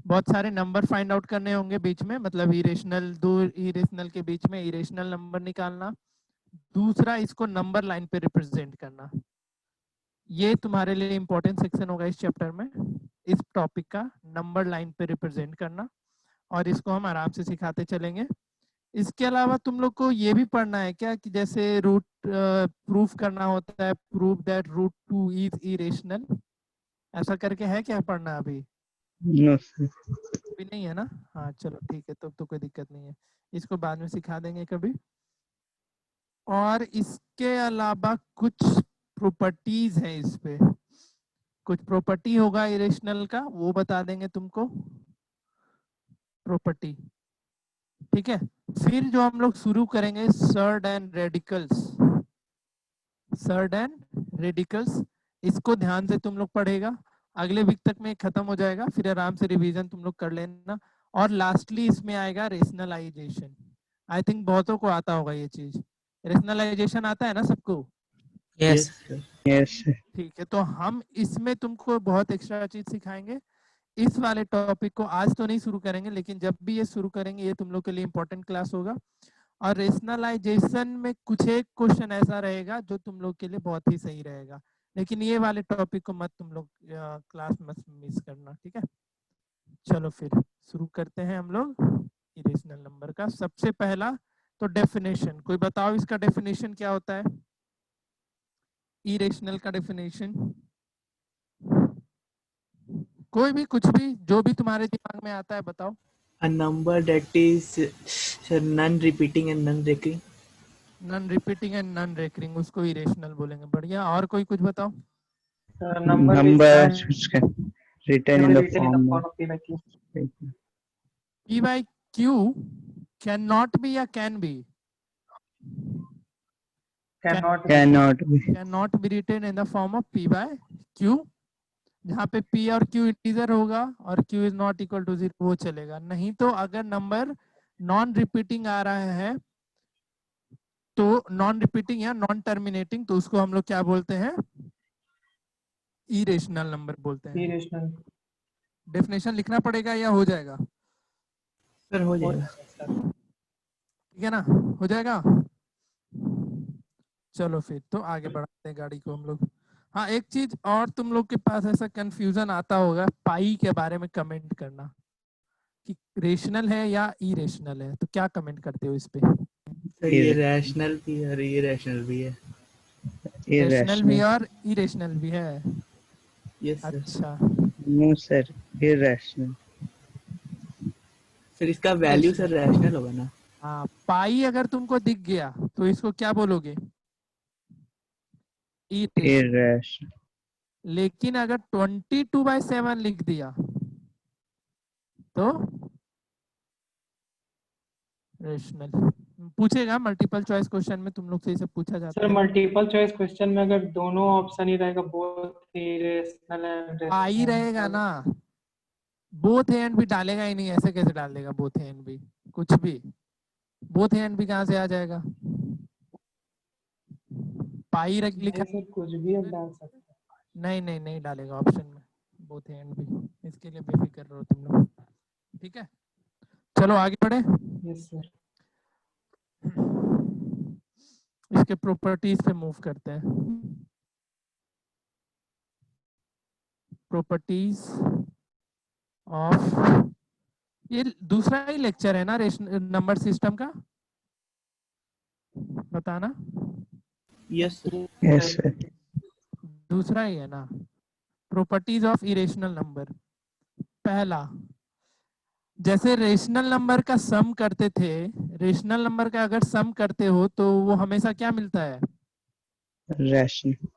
बहुत सारे number find out करने होंगे बीच में, मतलब इरेशनल, दो इरेशनल के बीच में इरेशनल नंबर निकालना। दूसरा, इसको नंबर लाइन पे रिप्रेजेंट करना। ये तुम्हारे लिए इंपॉर्टेंट सेक्शन होगा इस चैप्टर में, इस टॉपिक का, नंबर लाइन पे रिप्रेजेंट करना। और इसको हम आराम से सिखाते चलेंगे। इसके अलावा तुम लोग को ये भी पढ़ना है क्या कि जैसे रूट प्रूफ करना होता है, proof that root 2 is irrational, ऐसा करके है क्या पढ़ना अभी? No sir. अभी नहीं है ना? हाँ चलो ठीक है, तब तो कोई दिक्कत नहीं है, इसको बाद में सिखा देंगे कभी। और इसके अलावा कुछ प्रॉपर्टीज हैं इस पे, कुछ प्रॉपर्टी होगा इरेशनल का, वो बता देंगे तुमको, प्रॉपर्टी। ठीक है, फिर जो हम लोग शुरू करेंगे surd and radicals, surd and radicals, इसको ध्यान से तुम लोग पढ़ेगा। अगले वीक तक में खत्म हो जाएगा, फिर आराम से रिवीजन तुम लोग कर लेना। और लास्टली इसमें आएगा रेशनलाइजेशन। आई थिंक बहुतों को आता होगा ये चीज, रेशनलाइजेशन आता है ना सबको? Yes yes sir. ठीक है, तो हम इसमें तुमको बहुत एक्स्ट्रा चीज सिखाएंगे। इस वाले टॉपिक को आज तो नहीं शुरू करेंगे, लेकिन जब भी ये शुरू करेंगे ये तुम लोग के लिए इंपॉर्टेंट क्लास होगा। और रेशनलाइजेशन में कुछ एक क्वेश्चन ऐसा रहेगा जो तुम लोग के लिए बहुत ही सही रहेगा, लेकिन ये वाले टॉपिक को मत तुम लोग क्लास मत मिस करना। ठीक है, चलो फिर शुरू करते हैं हम लोग इरेशनल नंबर का। सबसे पहला तो डेफिनेशन, कोई बताओ इसका डेफिनेशन क्या होता है? इरेशनल का डेफिनेशन कोई भी, कुछ भी, जो भी तुम्हारे दिमाग में आता है बताओ। a number that is non repeating and non recurring. Non repeating and non recurring, उसको इरेशनल बोलेंगे। बढ़िया, और कोई कुछ बताओ। Number which number can written in be the written in the form form of of P by Q. P by Q can not be या can be? Cannot be. cannot be. Can not be written in the form of P by Q, जहाँ पे P और Q integer होगा और Q is not equal to 0, वो चलेगा। नहीं तो अगर नंबर नॉन रिपीटिंग आ रहा है, तो नॉन रिपीटिंग या नॉन टर्मिनेटिंग, तो उसको हम लोग क्या बोलते हैं? इरेशनल नंबर बोलते हैं। Irrational. डेफिनेशन लिखना पड़ेगा या हो जाएगा? सर हो हो जाएगा। जाएगा सर। ठीक है ना, हो जाएगा। चलो फिर तो आगे बढ़ाते हैं गाड़ी को हम लोग। हाँ, एक चीज और, तुम लोग के पास ऐसा कंफ्यूजन आता होगा, पाई के बारे में कमेंट करना कि रेशनल है या इरेशनल है, तो क्या कमेंट करते हो इस पे? सर ये रैशनल भी है और ये रैशनल भी है। रेशनल भी irrational. और इरेशनल भी है? Yes sir. अच्छा, No sir, irrational. सर इसका वैल्यू सर रैशनल होगा ना? हाँ, पाई अगर तुमको दिख गया तो इसको क्या बोलोगे? इरेशनल। Irrational. लेकिन अगर 22/7 लिख दिया तो रेशनल। पूछेगा मल्टीपल चॉइस क्वेश्चन में, तुम लोग से ये सब पूछा जाता सर है। मल्टीपल चॉइस क्वेश्चन में अगर दोनों ऑप्शन ही रहेगा, बोथ इरेशनल एंड आई रहेगा ना, बोथ हैंड भी डालेगा ही नहीं, ऐसे कैसे डाल देगा बोथ हैंड भी? कुछ भी, बोथ हैंड भी कहाँ से आ जाएगा? पाई लिखा, सर कुछ भी अब डाल सकते हैं। नहीं नहीं नहीं डालेगा ऑप्शन में बोथ हैंड भी, इसके लिए बेफिक्र रहो तुम लोग। ठीक है, चलो आगे बढ़े। Yes sir. इसके प्रॉपर्टीज पे मूव करते हैं। प्रॉपर्टीज ऑफ, ये दूसरा ही लेक्चर है ना नंबर सिस्टम का, बताना। Yes sir. Yes sir. दूसरा ही है ना, प्रॉपर्टीज ऑफ इरेशनल नंबर। पहला, जैसे रेशनल नंबर का सम करते थे, रेशनल नंबर का अगर सम करते हो तो वो हमेशा क्या मिलता है? Rational.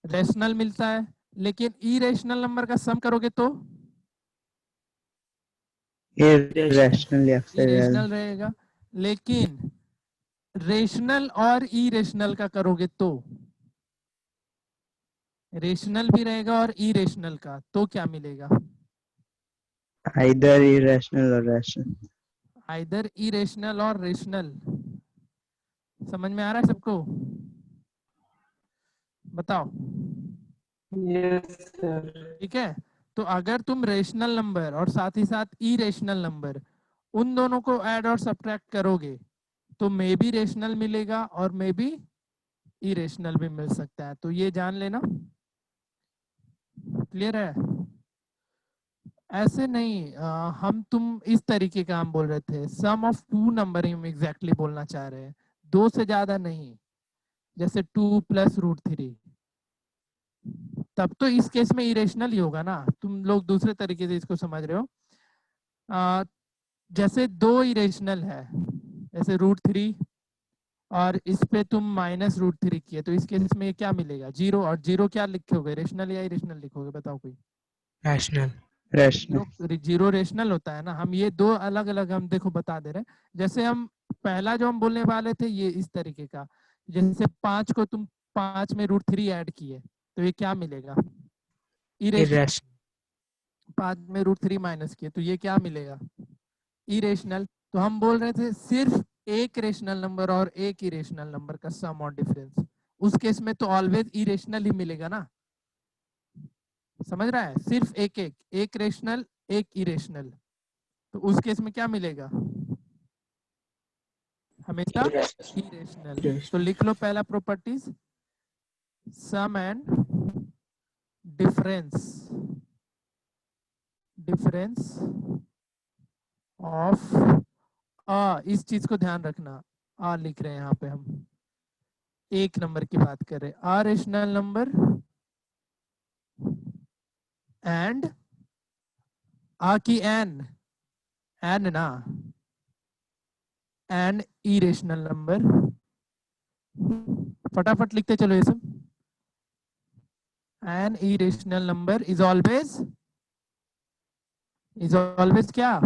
रेशनल मिलता है। लेकिन इरेशनल नंबर का सम करोगे तो Irrational या फिर इरेशनल रहेगा। लेकिन रेशनल और इरेशनल का करोगे तो रेशनल भी रहेगा और इरेशनल का, तो क्या मिलेगा? either irrational or rational. Either irrational और रेशनल। समझ में आ रहा है सबको? बताओ। Yes sir. ठीक है, तो अगर तुम रेशनल नंबर और साथ ही साथ इरेशनल नंबर उन दोनों को ऐड और सब्ट्रैक्ट करोगे तो मे बी रेशनल मिलेगा और मे बी इरेशनल भी मिल सकता है। तो ये जान लेना। क्लियर है? ऐसे नहीं हम तुम इस तरीके का हम बोल रहे थे, सम ऑफ टू नंबर हम एग्जैक्टली बोलना चाह रहे हैं, दो से ज्यादा नहीं। जैसे 2 + √3, तब तो इस केस में इरेशनल ही होगा ना। तुम लोग दूसरे तरीके से इसको समझ रहे हो। जैसे दो इरेशनल है, जैसे √3 और इस पे तुम -√3 किए, तो इस केस में क्या मिलेगा? 0। और 0 क्या लिखोगे, रेशनल या इरेशनल लिखोगे? बताओ कोई। रैशनल। रैशनल। जीरो रेशनल होता है ना। हम ये दो अलग अलग हम देखो बता दे रहे हैं। जैसे हम पहला जो हम बोलने वाले थे ये इस तरीके का, जैसे 5 को तुम 5 में √3 ऐड किए तो ये क्या मिलेगा? इरेशनल। 5 में √3 माइनस किए तो ये क्या मिलेगा? इरेशनल। तो हम बोल रहे थे सिर्फ एक रेशनल नंबर और एक इरेशनल नंबर का सम और डिफरेंस, उस केस में तो ऑलवेज इरेशनल ही मिलेगा ना। समझ रहा है? सिर्फ एक रेशनल एक इरेशनल, तो उस केस में क्या मिलेगा? हमेशा इरेशनल। तो लिख लो पहला properties, sum and difference of इस चीज को ध्यान रखना, लिख रहे हैं यहाँ पे हम एक नंबर की बात कर रहे हैं, रेशनल नंबर एंड की एन ना, एंड इरेशनल नंबर। फटाफट लिखते चलो ये सब। An irrational number is always क्या?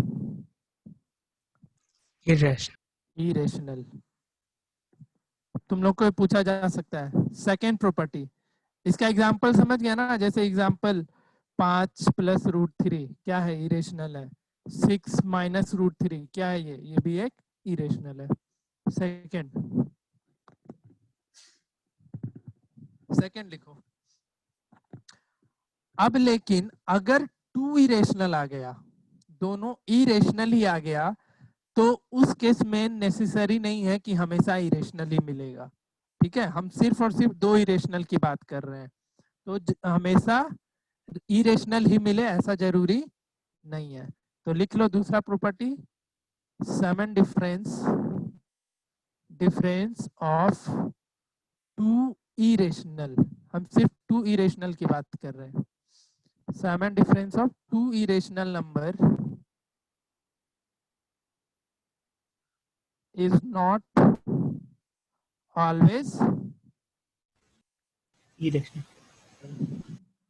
इरेशनल। तुम लोग को पूछा जा सकता है सेकेंड प्रॉपर्टी, इसका एग्जांपल समझ गया ना? जैसे एग्जांपल 5 + √3 क्या है? इरेशनल है। 6 - √3 क्या है? ये भी एक इरेशनल है। सेकेंड लिखो। अब लेकिन अगर 2 इरेशनल आ गया, दोनों इरेशनल ही आ गया, तो उस केस में नेसेसरी नहीं है कि हमेशा इरेशनल ही मिलेगा। ठीक है, हम सिर्फ और सिर्फ 2 इरेशनल की बात कर रहे हैं, तो हमेशा इरेशनल ही मिले ऐसा जरूरी नहीं है। तो लिख लो दूसरा property, sum and difference of 2 irrational. हम सिर्फ 2 इरेशनल की बात कर रहे हैं। Sum and difference of 2 irrational number is not always irrational.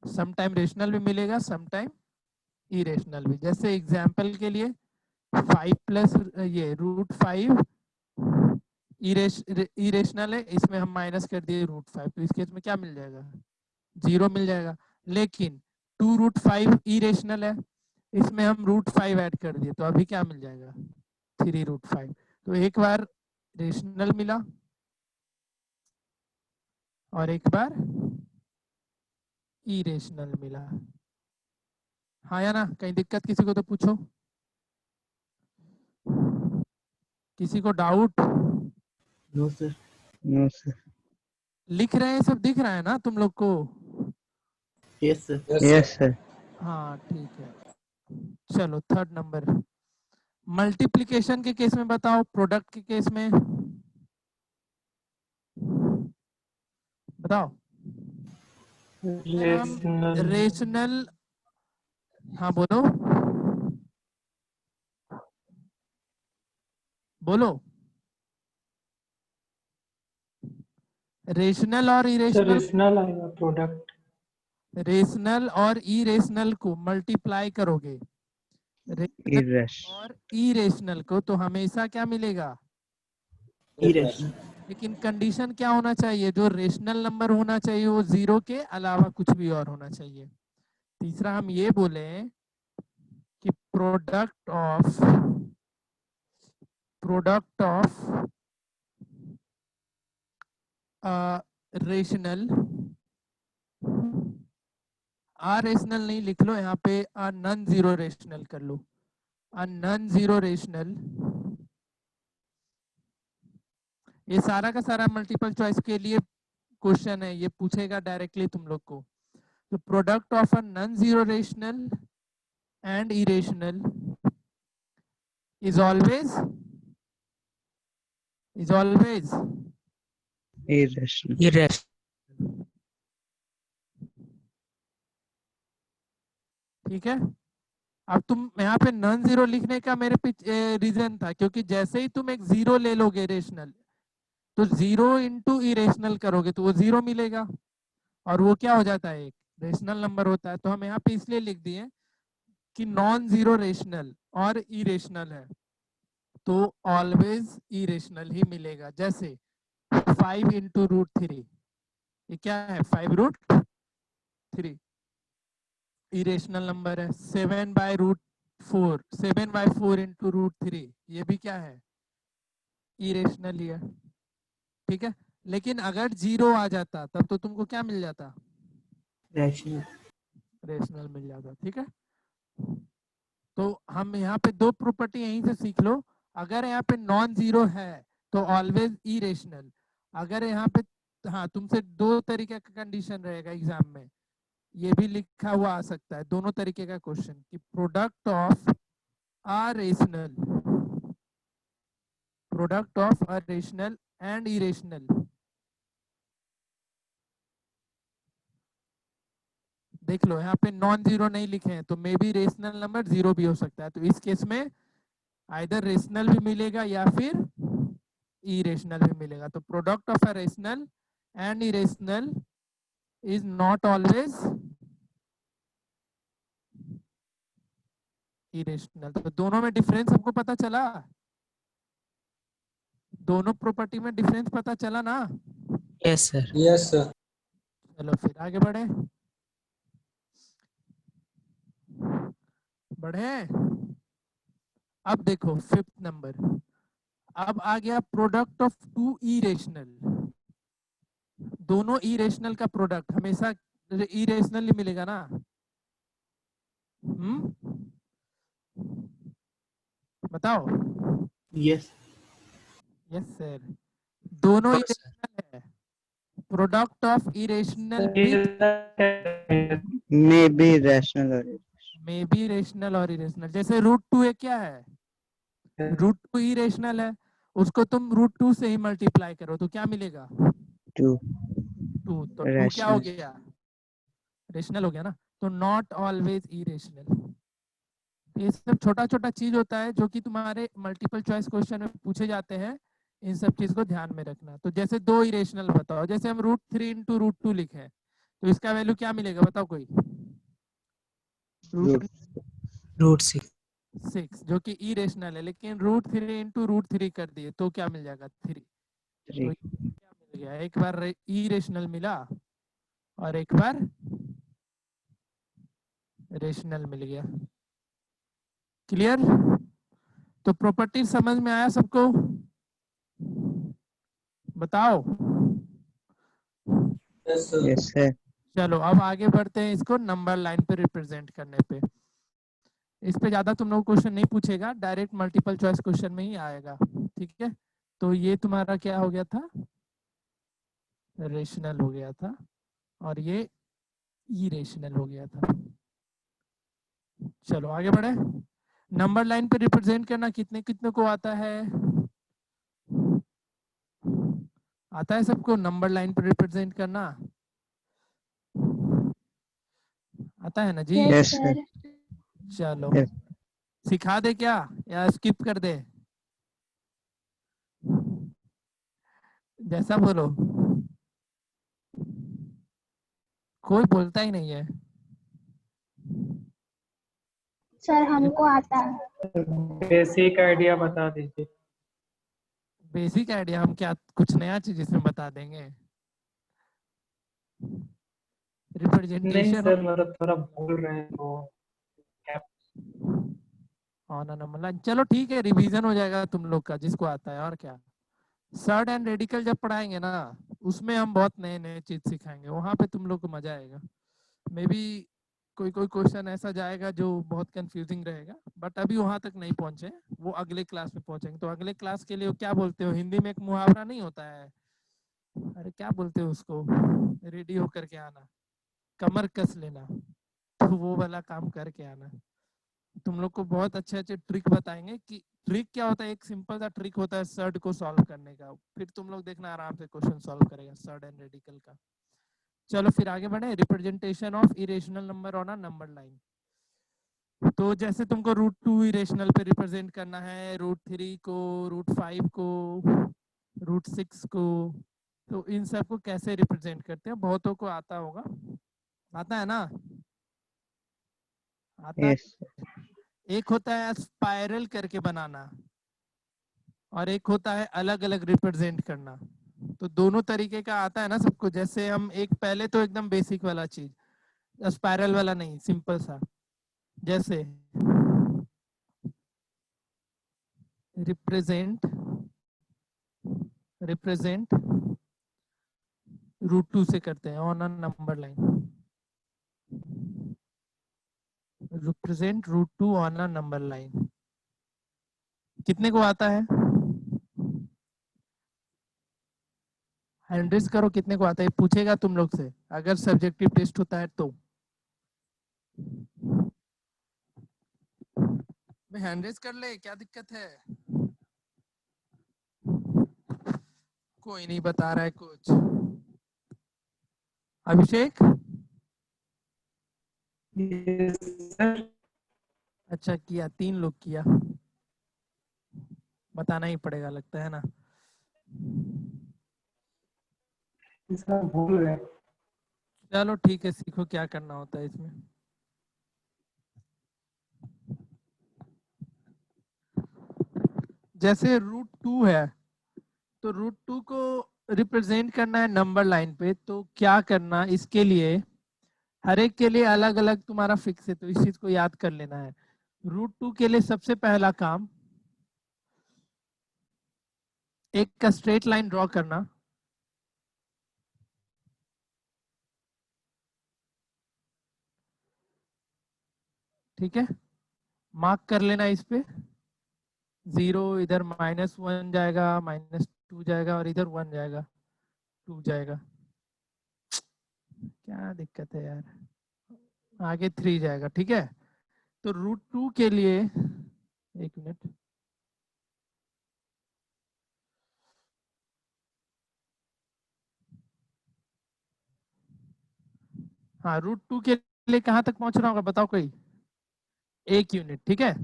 Sometime rational भी मिलेगा, समटाइम इरेशनल भी। जैसे एग्जांपल के लिए 5 + ये √5 इरेशनल है, इसमें हम माइनस कर दिए √5, तो इस केस में क्या मिल जाएगा? 0 मिल जाएगा। लेकिन 2√5 इरेशनल है, इसमें हम √5 ऐड कर दिए तो अभी क्या मिल जाएगा? 3√5। तो एक बार रेशनल मिला और एक बार इरेशनल मिला। हाँ या ना? कहीं दिक्कत किसी को तो पूछो। किसी को doubt? No sir. No sir. लिख रहे हैं सब, दिख रहा है ना तुम लोग को? Yes sir. Yes sir. हाँ ठीक है। चलो थर्ड नंबर, मल्टीप्लिकेशन के केस में बताओ, प्रोडक्ट के केस में बताओ। रेशनल। रेशनल, हाँ बोलो बोलो। रेशनल और सर इरेशनल, रेशनल आएगा प्रोडक्ट। रेशनल और इरेशनल को मल्टीप्लाई करोगे, रेशनल इरेश और इरेशनल को, तो हमेशा क्या मिलेगा? इरेशनल। लेकिन कंडीशन क्या होना चाहिए? जो रेशनल नंबर होना चाहिए वो 0 के अलावा कुछ भी और होना चाहिए। तीसरा हम ये बोले कि प्रोडक्ट ऑफ रेशनल आ रेशनल नहीं लिख लो, यहाँ पे आ नॉन जीरो रेशनल कर लो। आ नॉन जीरो रेशनल, ये सारा का सारा मल्टीपल चॉइस के लिए क्वेश्चन है, ये पूछेगा डायरेक्टली तुम लोग को। तो product of a non zero rational and irrational is always irrational. irrational. ठीक है। अब तुम यहाँ पे नॉन जीरो लिखने का मेरे पीछे रीजन था, क्योंकि जैसे ही तुम एक जीरो ले लोगे रेशनल, तो जीरो इंटू इरेशनल करोगे तो वो जीरो मिलेगा, और वो क्या हो जाता है, एक रेशनल नंबर होता है। तो हम यहाँ पे इसलिए लिख दिए कि नॉन जीरो रेशनल और इरेशनल है, तो ऑलवेज इरेशनल ही मिलेगा। जैसे 5 इंटू रूट थ्री, ये क्या है, 5√3, इरेशनल नंबर है। 7/√4, 7/4 इंटू रूट थ्री, ये भी क्या है, इरेशनल ही है। ठीक है, लेकिन अगर जीरो आ जाता तब तो तुमको क्या मिल जाता, Rational. रेशनल मिल जाता। ठीक है, तो हम यहाँ पे दो प्रॉपर्टी यहीं से सीख लो। अगर यहाँ पे नॉन जीरो है तो ऑलवेज इरेशनल। अगर यहाँ पे, हाँ, तुमसे दो तरीके का कंडीशन रहेगा एग्जाम में, ये भी लिखा हुआ आ सकता है, दोनों तरीके का क्वेश्चन, कि product of a rational, product of a rational and irrational, देख लो यहाँ पे नॉन जीरो नहीं लिखे हैं, तो may be rational number zero भी हो सकता है। तो इस केस में आइदर रेशनल भी मिलेगा या फिर इरेशनल भी मिलेगा। तो product of a rational and irrational is not always irrational. तो दोनों में डिफरेंस हमको पता चला, दोनों प्रॉपर्टी में डिफरेंस पता चला ना। Yes, sir. Yes, sir. चलो फिर आगे बढ़े बढ़े। अब देखो फिफ्थ नंबर, अब आ गया प्रोडक्ट ऑफ टू इरेशनल। दोनों इरेशनल का प्रोडक्ट हमेशा इरेशनल ही मिलेगा ना। बताओ। Yes. यस सर, दोनों No, sir. इरेशनल है। Product of irrational with May be rational or may be rational और इरेशनल। जैसे √2 एक क्या है, √2 इरेशनल है, उसको तुम √2 से ही मल्टीप्लाई करो तो क्या मिलेगा, two 2। तो 2 क्या हो rational. गया, रेशनल हो गया ना। तो नॉट ऑलवेज इरेशनल। ये सब छोटा छोटा चीज होता है जो कि तुम्हारे मल्टीपल चॉइस क्वेश्चन में पूछे जाते हैं, इन सब चीज को ध्यान में रखना। तो जैसे दो इरेशनल बताओ, जैसे हम √3 इंटू √2 लिखे, तो इसका वैल्यू क्या मिलेगा बताओ कोई, Root √6. √6 जो कि इरेशनल है, लेकिन √3 इंटू √3 कर दिए तो क्या मिल जाएगा, 3। तो 3. क्या मिल गया, एक बार इरेशनल मिला और एक बार रेशनल मिल गया। क्लियर। तो प्रॉपर्टी समझ में आया सबको, बताओ। Yes, sir. Yes, sir. चलो अब आगे बढ़ते हैं इसको नंबर लाइन पे रिप्रेजेंट करने पे। इस पे ज्यादा तुम लोग क्वेश्चन नहीं पूछेगा, डायरेक्ट मल्टीपल चॉइस क्वेश्चन में ही आएगा। ठीक है, तो ये तुम्हारा क्या हो गया था, रेशनल हो गया था, और ये इरेशनल हो गया था। चलो आगे बढ़े। नंबर लाइन पे रिप्रेजेंट करना कितने कितने को आता है, आता है सबको नंबर लाइन पे रिप्रेजेंट करना, आता है ना जी। Yes, sir. चलो Yes. सिखा दे क्या या स्किप कर दे, जैसा बोलो। कोई बोलता ही नहीं है। सर हमको आता है। बेसिक आइडिया बता दीजिए। बेसिक आइडिया हम क्या कुछ नया चीज इसमें बता देंगे, नहीं रिप्रेजेंटेशन सर, मतलब थोड़ा बोल रहे हैं तो ऑन नंबर लाइन। चलो ठीक है, रिवीजन हो जाएगा तुम लोग का जिसको आता है, और क्या। सर्ड एंड रेडिकल जब पढ़ाएंगे ना, उसमें हम बहुत नए नए चीज सिखाएंगे, वहां पे तुम लोग को मजा आएगा। मे बी कोई कोई क्वेश्चन ऐसा जाएगा जो बहुत कंफ्यूजिंग रहेगा, बट अभी वहां तक नहीं पहुंचे, वो अगले क्लास में पहुंचेंगे। तो अगले क्लास के लिए क्या बोलते हो, हिंदी में एक मुहावरा नहीं होता है, अरे क्या बोलते हो उसको, रेडी होकर के आना, कमर कस लेना, तो वो वाला काम करके आना। तुम लोग को बहुत अच्छे अच्छे ट्रिक बताएंगे कि ट्रिक क्या होता है। एक सिंपल सा ट्रिक होता है सर्ड को सॉल्व करने का, फिर तुम लोग देखना आराम से क्वेश्चन सॉल्व करेगा सर्ड एंड रेडिकल का। चलो फिर आगे बढ़े, representation of irrational number on a number line. तो जैसे तुमको √2 इरेशनल पे रिप्रेजेंट करना है, √3 को, √5 को, √6 को, तो इन सब को कैसे रिप्रेजेंट करते हैं, बहुतों को आता होगा, आता है ना, आता है। Yes. एक होता है स्पाइरल करके बनाना और एक होता है अलग अलग रिप्रेजेंट करना। तो दोनों तरीके का आता है ना सबको। जैसे हम एक पहले तो एकदम बेसिक वाला चीज, स्पाइरल वाला नहीं, सिंपल सा, जैसे रिप्रेजेंट √2 से करते हैं on a number line, represent √2 on a number line. कितने को आता है, हैंड करो, कितने को आता है, पूछेगा तुम लोग से अगर सब्जेक्टिव टेस्ट होता है तो। हैंड रेज कर ले, क्या दिक्कत है, कोई नहीं बता रहा है कुछ। अभिषेक, Yes, sir. अच्छा किया, 3 लोग किया, बताना ही पड़ेगा लगता है ना। इसका भूल गए। चलो ठीक है, सीखो क्या करना होता है इसमें। जैसे √2 है, तो √2 को रिप्रेजेंट करना है नंबर लाइन पे, तो क्या करना, इसके लिए हर एक के लिए अलग अलग तुम्हारा फिक्स है, तो इस चीज को याद कर लेना है। √2 के लिए सबसे पहला काम, एक का स्ट्रेट लाइन ड्रॉ करना, ठीक है, मार्क कर लेना इस पे 0, इधर -1 जाएगा, -2 जाएगा और इधर 1 जाएगा, 2 जाएगा, क्या दिक्कत है यार, आगे 3 जाएगा, ठीक है। तो √2 के लिए, एक मिनट, हाँ √2 के लिए कहाँ तक पहुंचना होगा बताओ कोई, 1 यूनिट, ठीक है।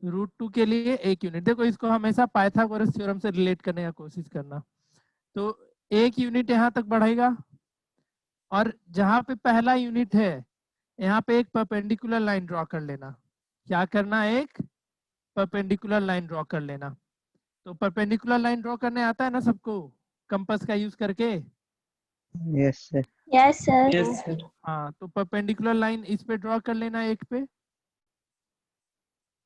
√2 के लिए 1 यूनिट, देखो इसको हमेशा पाइथागोरस थ्योरम से रिलेट करने का कोशिश करना। तो 1 यूनिट यहाँ तक बढ़ेगा, और जहां पे पहला यूनिट है यहाँ पे एक परपेंडिकुलर लाइन ड्रॉ कर लेना। क्या करना, एक परपेंडिकुलर लाइन ड्रॉ कर लेना। तो परपेंडिकुलर लाइन ड्रॉ करने आता है ना सबको, कंपास का यूज करके। Yes, sir. Yes, sir. Yes, sir. हाँ, तो परपेंडिकुलर लाइन इस पे ड्रॉ कर लेना एक पे,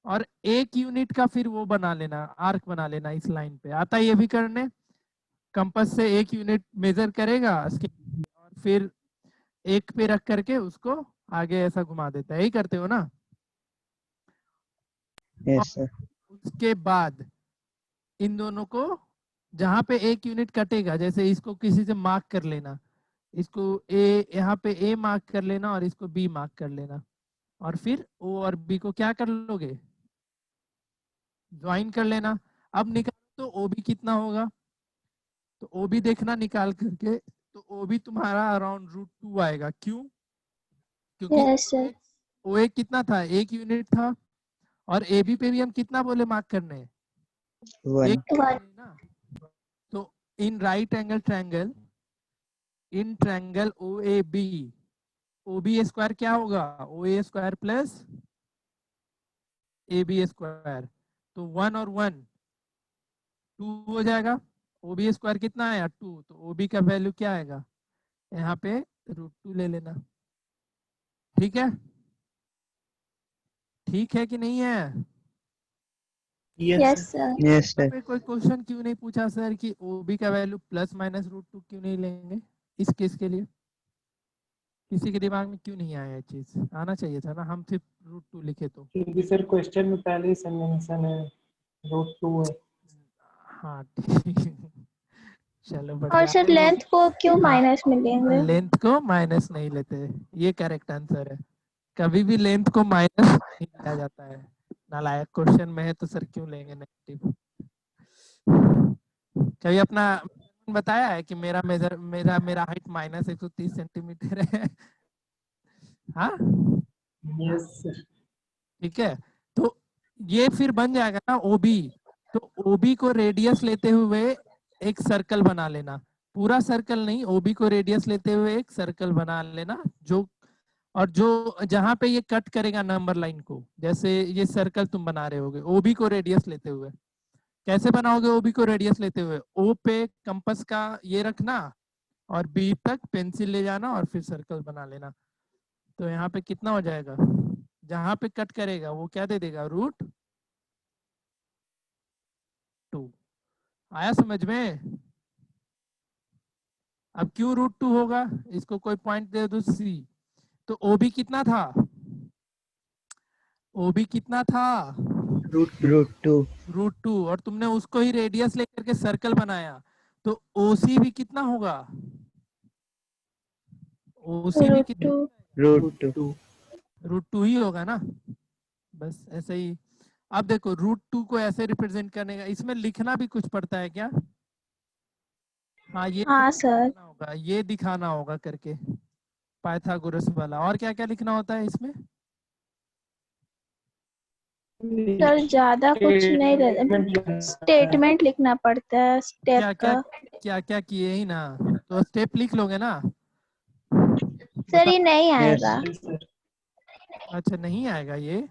और 1 यूनिट का फिर वो बना लेना, आर्क बना लेना इस लाइन पे। आता है ये भी करने, कंपास से 1 यूनिट मेजर करेगा उसके, और फिर एक पे रख करके उसको आगे ऐसा घुमा देता है, यही करते हो ना। Yes, sir. उसके बाद इन दोनों को, जहां पे 1 यूनिट कटेगा, जैसे इसको किसी से मार्क कर लेना, इसको ए, यहाँ पे ए मार्क कर लेना और इसको बी मार्क कर लेना, और फिर ओ और बी को क्या कर लोगे, ज्वाइन कर लेना। अब निकालो तो ओ बी कितना होगा, तो ओ बी देखना निकाल करके, तो ओ बी तुम्हारा अराउंड √2 आएगा। क्यों, क्योंकि Yes, sir. ओ ए कितना था, 1 यूनिट था, और ए बी पे भी हम कितना बोले मार्क करने, 1. 1 One. ना। तो in right angle triangle, in triangle O A B, O B square क्या होगा, O A square plus A B square, तो 1 और 1 2 हो जाएगा। ओ बी स्क्वायर कितना आया, 2, तो ओ बी का वैल्यू क्या आएगा, यहाँ पे √2 ले लेना, ठीक है। ठीक है कि नहीं है। Yes, Yes, sir. sir. Yes, यहाँ sir. पे कोई क्वेश्चन क्यों नहीं पूछा सर कि ओ बी का वैल्यू +- √2 क्यों नहीं लेंगे इस केस के लिए, किसी के दिमाग में क्यों नहीं आया ये चीज? आना चाहिए था ना, हम सिर्फ √2 लिखे तो। क्योंकि सर क्वेश्चन में पहले ही से मेंशन है √2 है। हाँ ठीक। चलो और बढ़िया। सर लेंथ को क्यों हाँ, माइनस में लेंगे? लेंथ को माइनस नहीं लेते, ये करेक्ट आंसर है। कभी भी लेंथ को माइनस नहीं लिया जाता है। नालायक क्वेश्चन में है तो सर क्यों लेंगे नेगेटिव? कभी अपना बताया है कि मेरा मेरा हाइट -130 सेंटीमीटर है? हाँ यस सर। ठीक है, तो ये फिर बन जाएगा ना ओबी। तो ओबी को रेडियस लेते हुए एक सर्कल बना लेना, पूरा सर्कल नहीं, ओबी को रेडियस लेते हुए एक सर्कल बना लेना जो, और जो जहां पे ये कट करेगा नंबर लाइन को, जैसे ये सर्कल तुम बना रहे होगे ओबी को रेडियस लेते हुए, कैसे बनाओगे ओबी को रेडियस लेते हुए? ओ पे कंपास का ये रखना और बी तक पेंसिल ले जाना और फिर सर्कल बना लेना। तो यहाँ पे कितना हो जाएगा, जहां पे कट करेगा वो क्या दे देगा, √2। आया समझ में? अब क्यों √2 होगा, इसको कोई पॉइंट दे दो सी। तो ओबी कितना था, ओबी कितना था, √2 √2, और तुमने उसको ही रेडियस लेकर के सर्कल बनाया, तो ओसी भी कितना होगा, ओसी भी कितना, √2। √2 √2 ही होगा ना, बस ऐसे ही। अब देखो √2 को ऐसे रिप्रेजेंट करने का, इसमें लिखना भी कुछ पड़ता है क्या? हाँ ये हाँ तुमको सर। दिखाना होगा, ये दिखाना होगा करके पाइथागोरस वाला। और क्या क्या लिखना होता है इसमें? सर ज्यादा कुछ नहीं, स्टेटमेंट लिखना पड़ता है स्टेप क्या क्या का। क्या क्या किए ही ना, तो स्टेप लिख लोगे ना? सर ये बताओ। नहीं यस आएगा। अच्छा नहीं आएगा, ये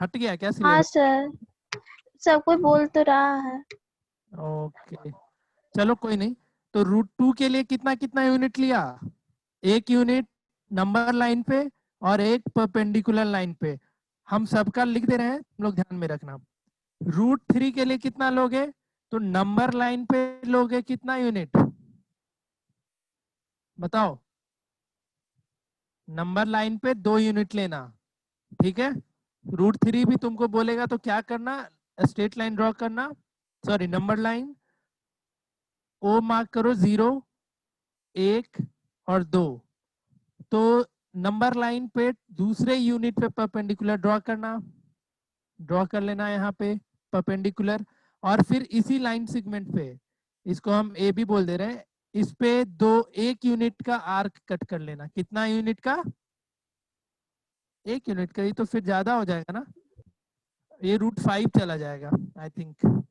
हट गया क्या हाँ सिलेबस? सर, सब कोई बोल तो रहा है। ओके चलो कोई नहीं। तो √2 के लिए कितना कितना यूनिट लिया, एक यूनिट नंबर लाइन पे और एक परपेंडिकुलर लाइन पे। हम सबका लिख दे रहे हैं, तुम लोग ध्यान में रखना। √3 के लिए कितना लोगे, तो नंबर लाइन पे लोगे कितना यूनिट, बताओ? नंबर लाइन पे 2 यूनिट लेना, ठीक है। √3 भी तुमको बोलेगा तो क्या करना, स्ट्रेट लाइन ड्रॉ करना, sorry number line, O mark करो 0, 1 और 2। तो नंबर लाइन पे दूसरे यूनिट पे परपेंडिकुलर ड्रॉ करना, ड्रॉ कर लेना यहाँ पे परपेंडिकुलर, और फिर इसी लाइन सेगमेंट पे, इसको हम ए भी बोल दे रहे हैं, इस पे एक यूनिट का आर्क कट कर लेना। कितना यूनिट का, 1 यूनिट का, ये तो फिर ज्यादा हो जाएगा ना, ये √5 चला जाएगा आई थिंक।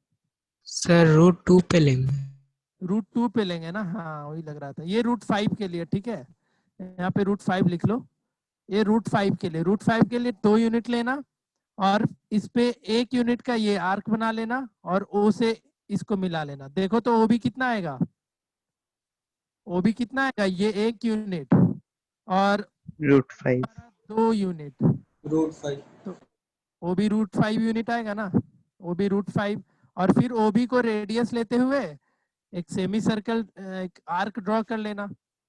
सर √2 पे लेंगे। √2 पे लेंगे ना, हाँ वही लग रहा था। ये √5 के लिए, ठीक है, यहाँ पे √5 लिख लो। ये √5 के लिए, √5 के लिए 2 यूनिट लेना और इस पे 1 यूनिट का ये आर्क बना लेना और ओ से इसको मिला लेना। देखो तो ओ भी कितना आएगा, ओ भी कितना आएगा, ये 1 यूनिट और √5 2 यूनिट, √5 तो ओ भी √5 यूनिट आएगा ना, ओ भी √5। और फिर ओ बी को रेडियस लेते हुए एक सेमी सर्कल, एक आर्क ड्रॉ कर लेना।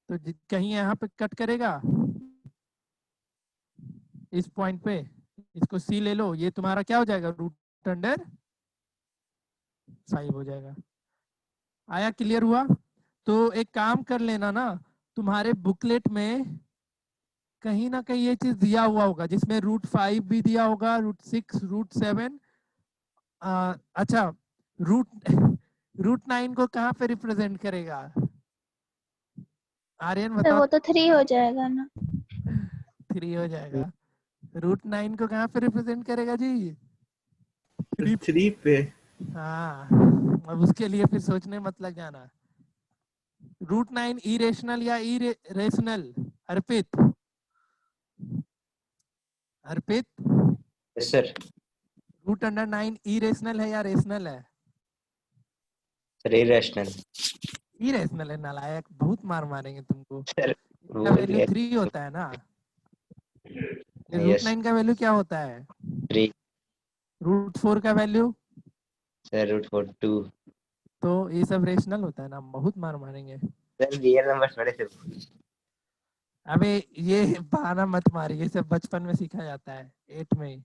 तो कहीं यहाँ पे कट करेगा इस पॉइंट पे, इसको सी ले लो, ये तुम्हारा क्या हो जाएगा, √5 हो जाएगा। आया, क्लियर हुआ? तो एक काम कर लेना ना, तुम्हारे बुकलेट में कहीं ना कहीं ये चीज दिया हुआ होगा, जिसमें √5 भी दिया होगा, √6, √7। अच्छा, रूट √9 को कहाँ पे रिप्रेजेंट करेगा, आर्यन सर बताओ? वो तो 3 हो जाएगा ना। 3 हो जाएगा। √9 को कहाँ पे रिप्रेजेंट करेगा जी, 3? 3 पे। हाँ, अब उसके लिए फिर सोचने मत लग जाना। √9 इरेशनल या इरेशनल, अर्पित, अर्पित, यस सर। √9 इरेशनल है या रेशनल है? Sir irrational. इरेशनल है, नालायक, बहुत मार मारेंगे तुमको। सर इसका वैल्यू 3 होता है ना, यस √9 का वैल्यू क्या होता है, 3। √4 का वैल्यू, सर √4 2। तो ये सब रेशनल होता है ना, बहुत मार मारेंगे। सर रियल नंबर्स बड़े से। अबे ये बहाना मत मारिए, ये सब बचपन में सीखा जाता है 8 में ही।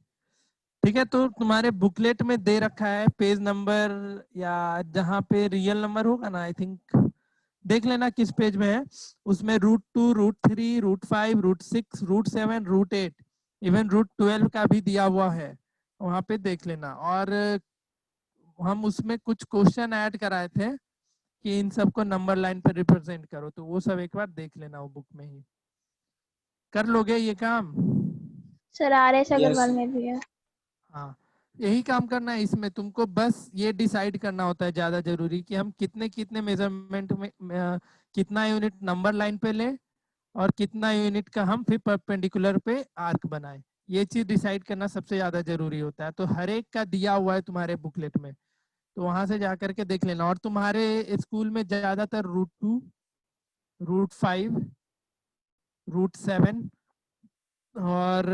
ठीक है, तो तुम्हारे बुकलेट में दे रखा है पेज नंबर या जहाँ पे रियल नंबर होगा ना, आई थिंक देख लेना किस पेज में है, उसमें √2, √3, √5, √6, √7, √8, इवन √12 का भी दिया हुआ है, वहाँ पे देख लेना। और हम उसमें कुछ क्वेश्चन ऐड कराए थे कि इन सबको नंबर लाइन पे रिप्रेजेंट करो, तो वो सब एक बार देख लेना वो बुक में ही। कर लोगे ये काम? सर RS अग्रवाल में भी है। हाँ, यही काम करना है इसमें। तुमको बस ये डिसाइड करना होता है ज्यादा जरूरी कि हम कितने कितने मेजरमेंट में कितना यूनिट नंबर लाइन पे ले और कितना यूनिट का हम फिर परपेंडिकुलर पे आर्क बनाए। ये चीज डिसाइड करना सबसे ज्यादा जरूरी होता है। तो हर एक का दिया हुआ है तुम्हारे बुकलेट में, तो वहां से जा करके देख लेना। और तुम्हारे स्कूल में ज्यादातर √2, √5, √7 और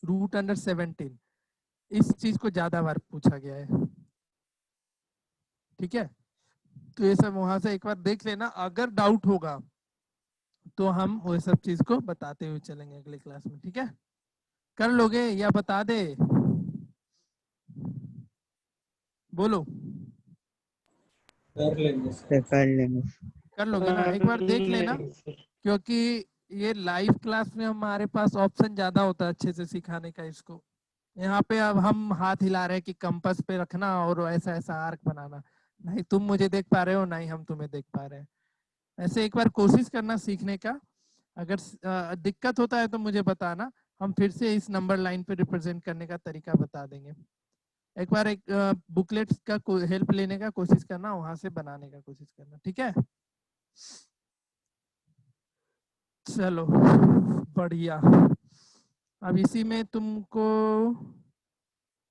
√17 इस चीज को ज्यादा बार पूछा गया है। ठीक है, तो ये सब वहां से एक बार देख लेना। अगर डाउट होगा तो हम वो सब चीज को बताते हुए चलेंगे अगले क्लास में। ठीक है, कर लोगे या बता दे? बोलो। कर लेंगे। कर लोगे ना? एक बार देख लेना, क्योंकि ये लाइव क्लास में हमारे पास ऑप्शन ज्यादा होता है अच्छे से सिखाने का इसको। यहाँ पे अब हम हाथ हिला रहे हैं कि कंपास पे रखना और ऐसा ऐसा आर्क बनाना, नहीं तुम मुझे देख पा रहे हो, नहीं हम तुम्हें देख पा रहे हैं। ऐसे एक बार कोशिश करना सीखने का। अगर दिक्कत होता है तो मुझे बताना, हम फिर से इस नंबर लाइन पे रिप्रेजेंट करने का तरीका बता देंगे। एक बार एक बुकलेट का हेल्प लेने का कोशिश करना, वहां से बनाने का कोशिश करना। ठीक है, चलो बढ़िया। अब इसी में तुमको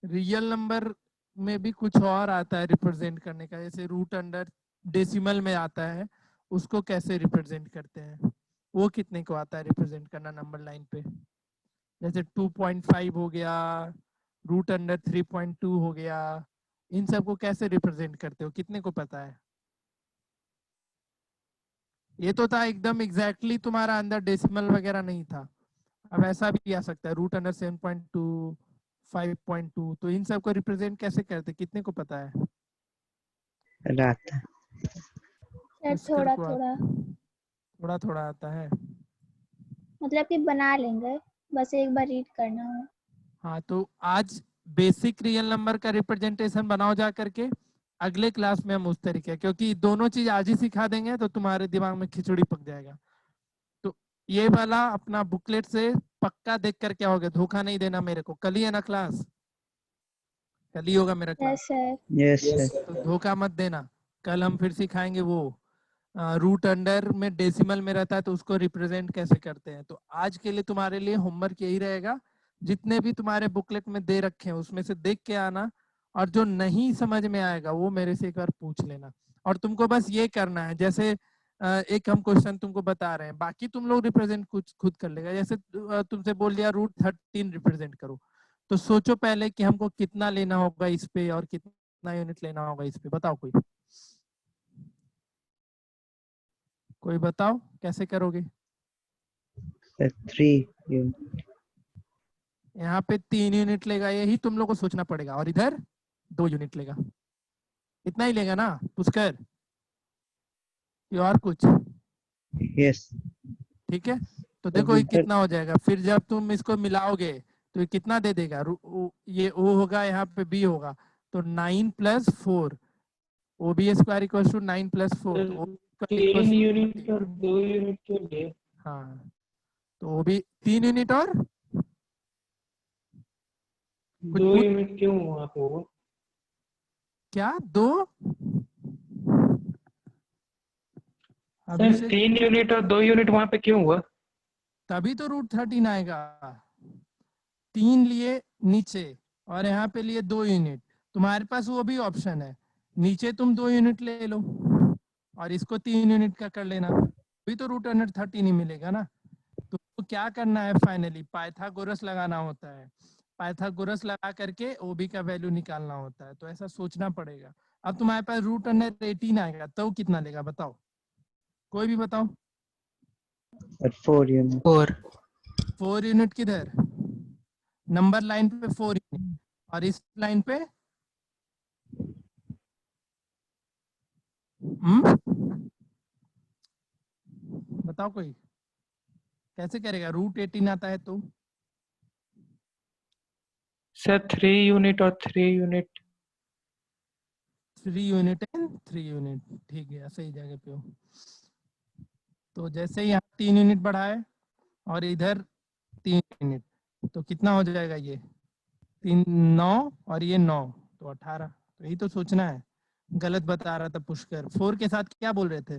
रियल नंबर में भी कुछ और आता है रिप्रेजेंट करने का, जैसे √अंडर डेसिमल में आता है, उसको कैसे रिप्रेजेंट करते हैं, वो कितने को आता है रिप्रेजेंट करना नंबर लाइन पे। जैसे 2.5 हो गया, √अंडर 3.2 हो गया, इन सबको कैसे रिप्रेजेंट करते हो, कितने को पता है? ये तो था एकदम एग्जैक्टली तुम्हारा अंदर डेसिमल वगैरह नहीं था। अब ऐसा भी आ सकता है √अंडर 7.2, 5.2, तो इन सबको रिप्रेजेंट कैसे करते, कितने को पता है? रात सर पुष्कर थोड़ा को थोड़ा, थोड़ा थोड़ा आता है। मतलब कि बना लेंगे, बस एक बार रीड करना है। हाँ, तो आज बेसिक रियल नंबर का रिप्रेजेंटेशन बनाओ जा करके, अगले क्लास में हम उस तरीके, क्योंकि दोनों चीज आज ही सिखा देंगे तो तुम्हारे दिमाग में खिचड़ी पक जाएगा। तो ये वाला अपना बुकलेट से पक्का देख कर क्या हो गया, धोखा नहीं देना मेरे को। कल ही है ना क्लास? कल ही होगा मेरा class, yes sir. Yes sir. तो धोखा मत देना। कल हम फिर सिखाएंगे वो √अंडर में डेसिमल में रहता है तो उसको रिप्रेजेंट कैसे करते हैं। तो आज के लिए तुम्हारे लिए होमवर्क यही रहेगा, जितने भी तुम्हारे बुकलेट में दे रखे हैं उसमें से देख के आना, और जो नहीं समझ में आएगा वो मेरे से एक बार पूछ लेना। और तुमको बस ये करना है, जैसे एक हम क्वेश्चन तुमको बता रहे हैं, बाकी तुम लोग रिप्रेजेंट कुछ खुद कर लेगा। जैसे तुमसे बोल दिया √13 रिप्रेजेंट करो, तो सोचो पहले कि हमको कितना लेना होगा इस पे और कितना यूनिट लेना होगा इस पे। बताओ कोई, कोई बताओ कैसे करोगे? सर 3 यहाँ पे 3 यूनिट लेगा, यही तुम लोग को सोचना पड़ेगा, और इधर 2 यूनिट लेगा। इतना ही लेगा ना पुष्कर, ये और कुछ? यस। ठीक है, तो देखो ये कितना हो जाएगा। फिर जब तुम इसको मिलाओगे तो ये कितना दे देगा, ये O होगा, यहाँ पे B होगा, तो 9 + 4, OB² = 9 + 4, तो OB² 3 = यूनिट और 2 यूनिट के लिए। हाँ, तो OB 3 यूनिट और 2 यूनिट क्यों वहाँ पे होगा? क्या 2? सर 3 यूनिट और 2 यूनिट वहाँ पे क्यों हुआ? तभी तो √13 आएगा। 3 लिए नीचे और यहाँ पे लिए 2 यूनिट, तुम्हारे पास वो भी ऑप्शन है, नीचे तुम 2 यूनिट ले लो और इसको 3 यूनिट का कर लेना, भी तो √13 ही मिलेगा ना। तो क्या करना है, फाइनली पाइथागोरस लगाना होता है, पाइथागोरस लगा करके OB का वैल्यू निकालना होता है। तो ऐसा सोचना पड़ेगा। अब तुम्हारे पास √18 आएगा तो कितना लेगा बताओ, कोई भी बताओ। Sir 4 unit. 4 4 यूनिट किधर? नंबर लाइन पे 4 यूनिट और इस लाइन पे बताओ कोई कैसे करेगा? √18 आता है तो सर 3 यूनिट और 3 यूनिट। 3 यूनिट एंड 3 यूनिट, ठीक है, सही जगह पे हो। तो जैसे यहाँ 3 यूनिट बढ़ाए और इधर 3 यूनिट, तो कितना हो जाएगा? ये 3 9 और ये 9 तो 18। तो यही तो सोचना है। गलत बता रहा था पुष्कर। 4 के साथ क्या बोल रहे थे?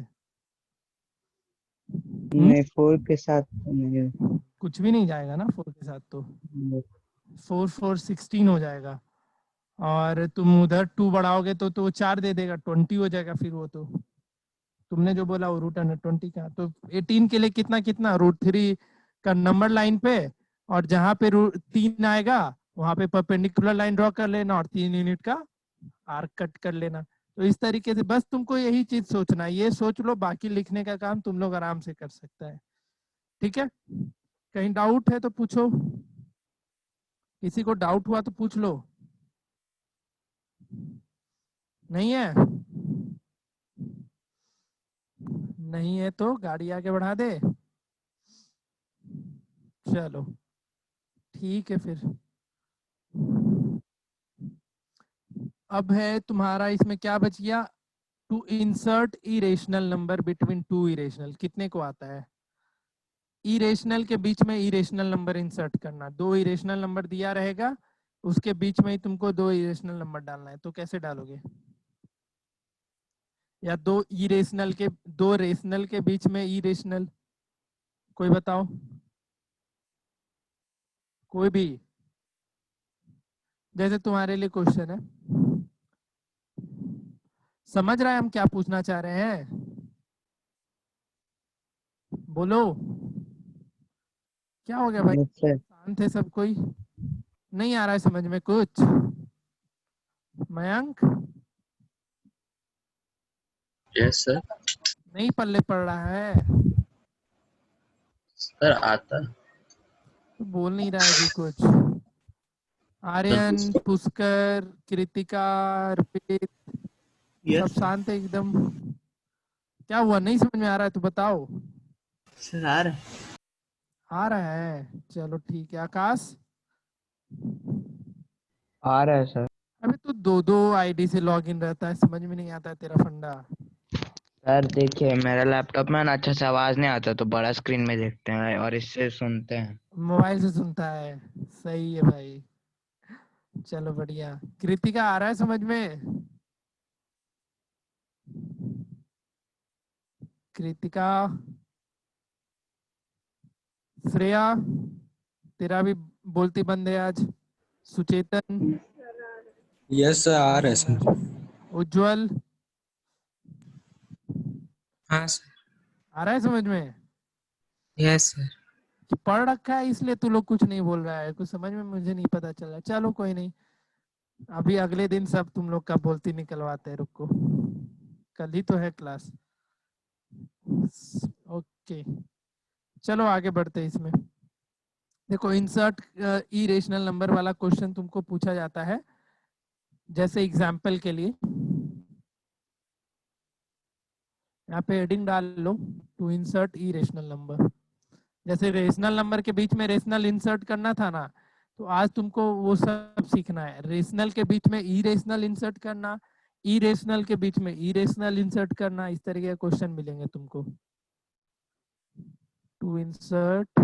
नहीं 4 के साथ तो नहीं। कुछ भी नहीं जाएगा ना 4 के साथ, तो 4 4 16 हो जाएगा। और तुम उधर 2 बढ़ाओगे तो 4 दे देगा, 20 हो जाएगा फिर वो। तो तुमने जो बोला वो √20 का, तो 18 के लिए कितना कितना √3 का नंबर लाइन पे, और जहां पे 3 आएगा वहां पे परपेंडिकुलर लाइन ड्रॉ कर लेना और 3 यूनिट का आर्क कट कर लेना। तो इस तरीके से बस तुमको यही चीज सोचना है, ये सोच लो, बाकी लिखने का काम तुम लोग आराम से कर सकता है। ठीक है, कहीं डाउट है तो पूछो, किसी को डाउट हुआ तो पूछ लो। नहीं है? नहीं है तो गाड़ी आगे बढ़ा दे। चलो ठीक है फिर। अब है तुम्हारा, इसमें क्या बच गया? To insert irrational number between two irrational. कितने को आता है? इरेशनल के बीच में इरेशनल नंबर इंसर्ट करना। 2 इरेशनल नंबर दिया रहेगा, उसके बीच में ही तुमको 2 इरेशनल नंबर डालना है। तो कैसे डालोगे? या 2 रेशनल के बीच में इरेशनल, कोई बताओ, कोई भी। जैसे तुम्हारे लिए क्वेश्चन है, समझ रहा है हम क्या पूछना चाह रहे हैं? बोलो, क्या हो गया भाई? Yes sir. शांत है सब कोई? नहीं आ रहा है समझ में कुछ? Mayank yes sir. नहीं पल्ले पड़ रहा है सर आता तो बोल नहीं रहा है जी कुछ। सर। आर्यन, पुष्कर, कृतिका, अर्पित, सब यस शांत है एकदम। क्या हुआ, नहीं समझ में आ रहा है तो बताओ। सर आ रहा है। आ रहा है, चलो ठीक है। आकाश, आ रहा है सर। अबे तू 2 आईडी से लॉगिन रहता है, समझ में नहीं आता है तेरा फंडा। सर देखिए मेरा लैपटॉप में ना अच्छा से आवाज नहीं आता तो बड़ा स्क्रीन में देखते हैं और इससे सुनते हैं। मोबाइल से सुनता है, सही है भाई। चलो बढ़िया। कृतिका आ रहा है समझ में? कृतिका, श्रेया, तेरा भी बोलती बंद है आज। सुचेतन, यस सर आ रहा है सर। उज्जवल, हाँ सर। आ रहा है समझ में? Yes sir. कि पढ़ रखा है इसलिए तू लोग कुछ नहीं बोल रहा है, कुछ समझ में मुझे नहीं पता चला। चलो कोई नहीं, अभी अगले दिन सब तुम लोग का बोलती निकलवाते हैं, रुको, कल ही तो है क्लास। ओके, चलो आगे बढ़ते हैं इसमें। देखो, इंसर्ट इरेशनल नंबर वाला क्वेश्चन तुमको पूछा जाता है। जैसे एग्जाम्पल के लिए यहाँ पे हेडिंग डाल लो, टू इंसर्ट इरेशनल नंबर। जैसे रेशनल नंबर के बीच में रेशनल इंसर्ट करना था ना, तो आज तुमको वो सब सीखना है। रेशनल के बीच में इरेशनल इंसर्ट करना, इरेशनल के बीच में इरेशनल इंसर्ट करना, इस तरीके के क्वेश्चन मिलेंगे तुमको। To insert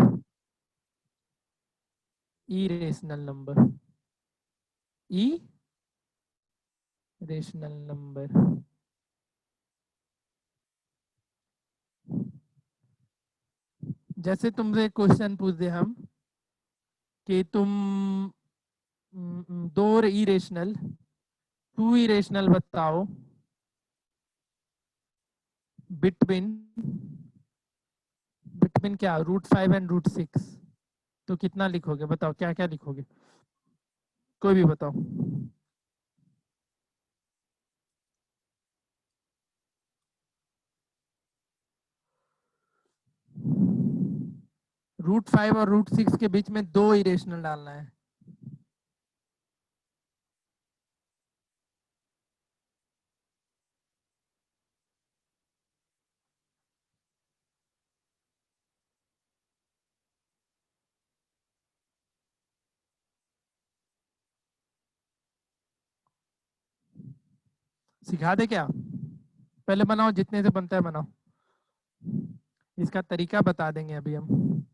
irrational number, irrational number. जैसे तुमसे क्वेश्चन पूछ दे हम कि तुम 2 इरेशनल 2 इरेशनल बताओ बिटवीन बिटवीन क्या, √5 एंड √6, तो कितना लिखोगे? बताओ क्या क्या लिखोगे, कोई भी बताओ। √5 और √6 के बीच में 2 इरेशनल डालना है। सिखा दे क्या? पहले बनाओ, जितने से बनता है बनाओ। इसका तरीका बता देंगे अभी हम।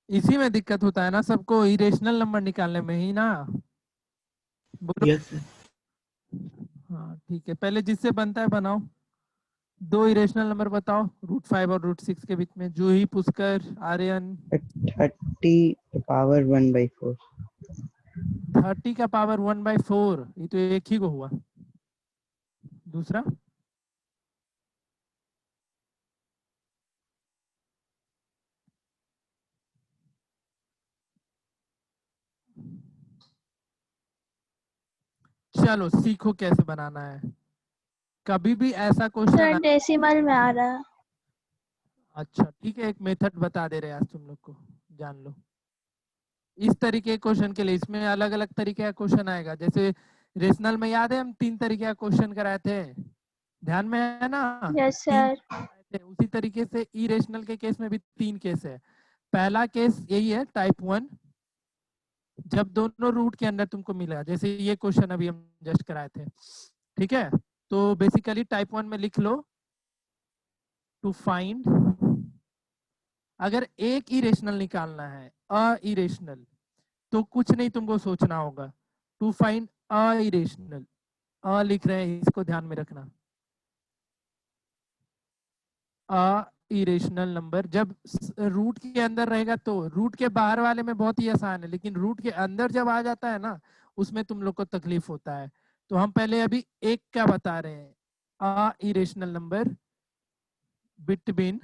इसी में दिक्कत होता है ना सबको, इरेशनल नंबर निकालने में ही ना। बोलो। Yes sir. हाँ ठीक है, पहले जिससे बनता है बनाओ। 2 इरेशनल नंबर बताओ √5 और √6 के बीच में। जूही, पुष्कर, आर्यन। 30⁴ 30 का पावर 1/4, ये तो एक ही को हुआ। दूसरा चलो सीखो कैसे बनाना है। कभी भी ऐसा सर क्वेश्चन। डेसिमल में आ रहा है। अच्छा ठीक है, एक मेथड बता दे रहे हैं आज तुम लोग को, जान लो। इस तरीके के क्वेश्चन के लिए इसमें अलग अलग तरीके का क्वेश्चन आएगा। जैसे रेशनल में याद है हम 3 तरीके का क्वेश्चन कराए थे, ध्यान में है ना? Yes 3 sir. उसी तरीके से इरेशनल के केस में भी 3 केस है। पहला केस यही है, टाइप 1, जब दोनों रूट के अंदर तुमको मिला, जैसे ये क्वेश्चन अभी हम जस्ट कराए थे। ठीक है, तो बेसिकली टाइप 1 में लिख लो, टू फाइंड, अगर एक इरेशनल निकालना है, अइरेशनल, तो कुछ नहीं तुमको सोचना होगा। टू फाइंड अइरेशनल, लिख रहे हैं, इसको ध्यान में रखना। इरेशनल नंबर जब रूट के अंदर रहेगा तो, रूट के बाहर वाले में बहुत ही आसान है, लेकिन रूट के अंदर जब आ जाता है ना, उसमें तुम लोग को तकलीफ होता है। तो हम पहले अभी एक क्या बता रहे हैं, इरेशनल नंबर बिटवीन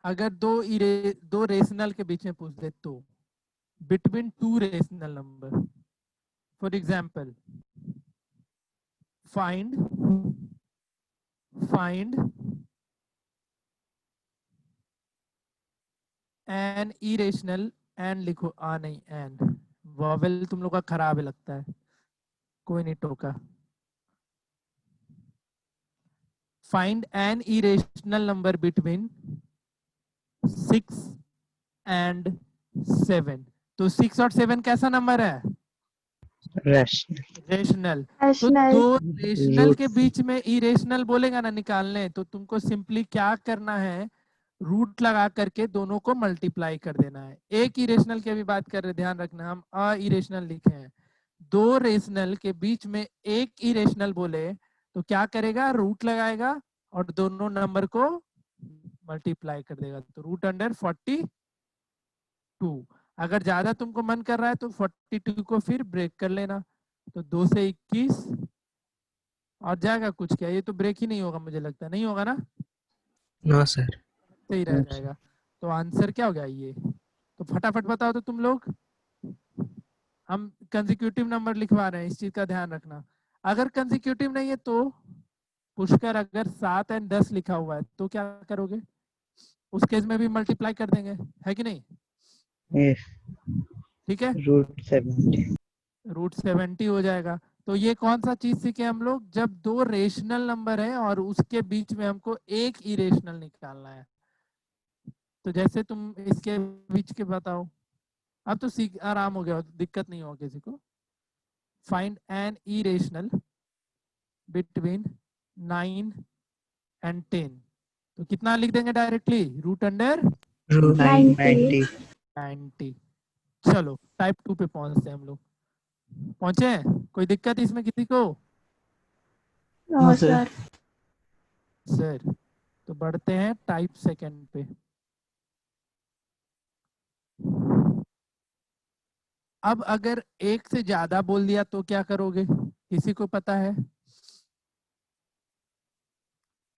अगर दो रेशनल के बीच में पूछ दे तो, between 2 rational number. For example, find an irrational, an लिखो, नहीं एन, वॉवेल तुम लोग का खराब है लगता है, कोई नहीं टोका। Find an irrational number between 6 and 7। तो 6 और 7 कैसा नंबर है? रेशनल। तो दो रेशनल के बीच में इरेशनल बोलेगा ना निकालने, तो तुमको सिंपली क्या करना है, रूट लगा करके दोनों को मल्टीप्लाई कर देना है। एक इरेशनल की भी बात कर रहे, ध्यान रखना, हम अइरेशनल लिखे हैं। 2 रेशनल के बीच में एक इरेशनल बोले तो क्या करेगा, रूट लगाएगा और दोनों नंबर को मल्टीप्लाई कर देगा। तो √42। अगर ज्यादा तुमको मन कर रहा है तो 42 को फिर ब्रेक कर लेना, तो 2 से 21 और जाएगा कुछ क्या, ये तो ब्रेक ही नहीं होगा, मुझे लगता है नहीं होगा ना, नो सर। सही रह जाएगा। तो आंसर क्या हो गया ये? तो फटाफट बताओ तो तुम लोग। हम कंसेक्यूटिव नंबर लिखवा रहे हैं, इस चीज का ध्यान रखना। अगर कंसेक्यूटिव नहीं है तो, पुष्कर अगर 7 और 10 लिखा हुआ है तो क्या करोगे? उस केस में भी मल्टीप्लाई कर देंगे, है कि नहीं? ठीक है, √70 हो जाएगा। तो ये कौन सा चीज सीखे हम लोग, जब 2 रेशनल नंबर है और उसके बीच में हमको एक इरेशनल निकालना है। तो जैसे तुम इसके बीच के बताओ, अब तो सीख आराम हो गया, दिक्कत नहीं होगा किसी को। Find an irrational between 9 and 10, तो कितना लिख देंगे डायरेक्टली, √90। चलो टाइप 2 पे पहुंचते हैं हम लोग। पहुंचे हैं? कोई दिक्कत इसमें किसी को? No sir. सर तो बढ़ते हैं टाइप 2 पे। अब अगर एक से ज्यादा बोल दिया तो क्या करोगे, किसी को पता है?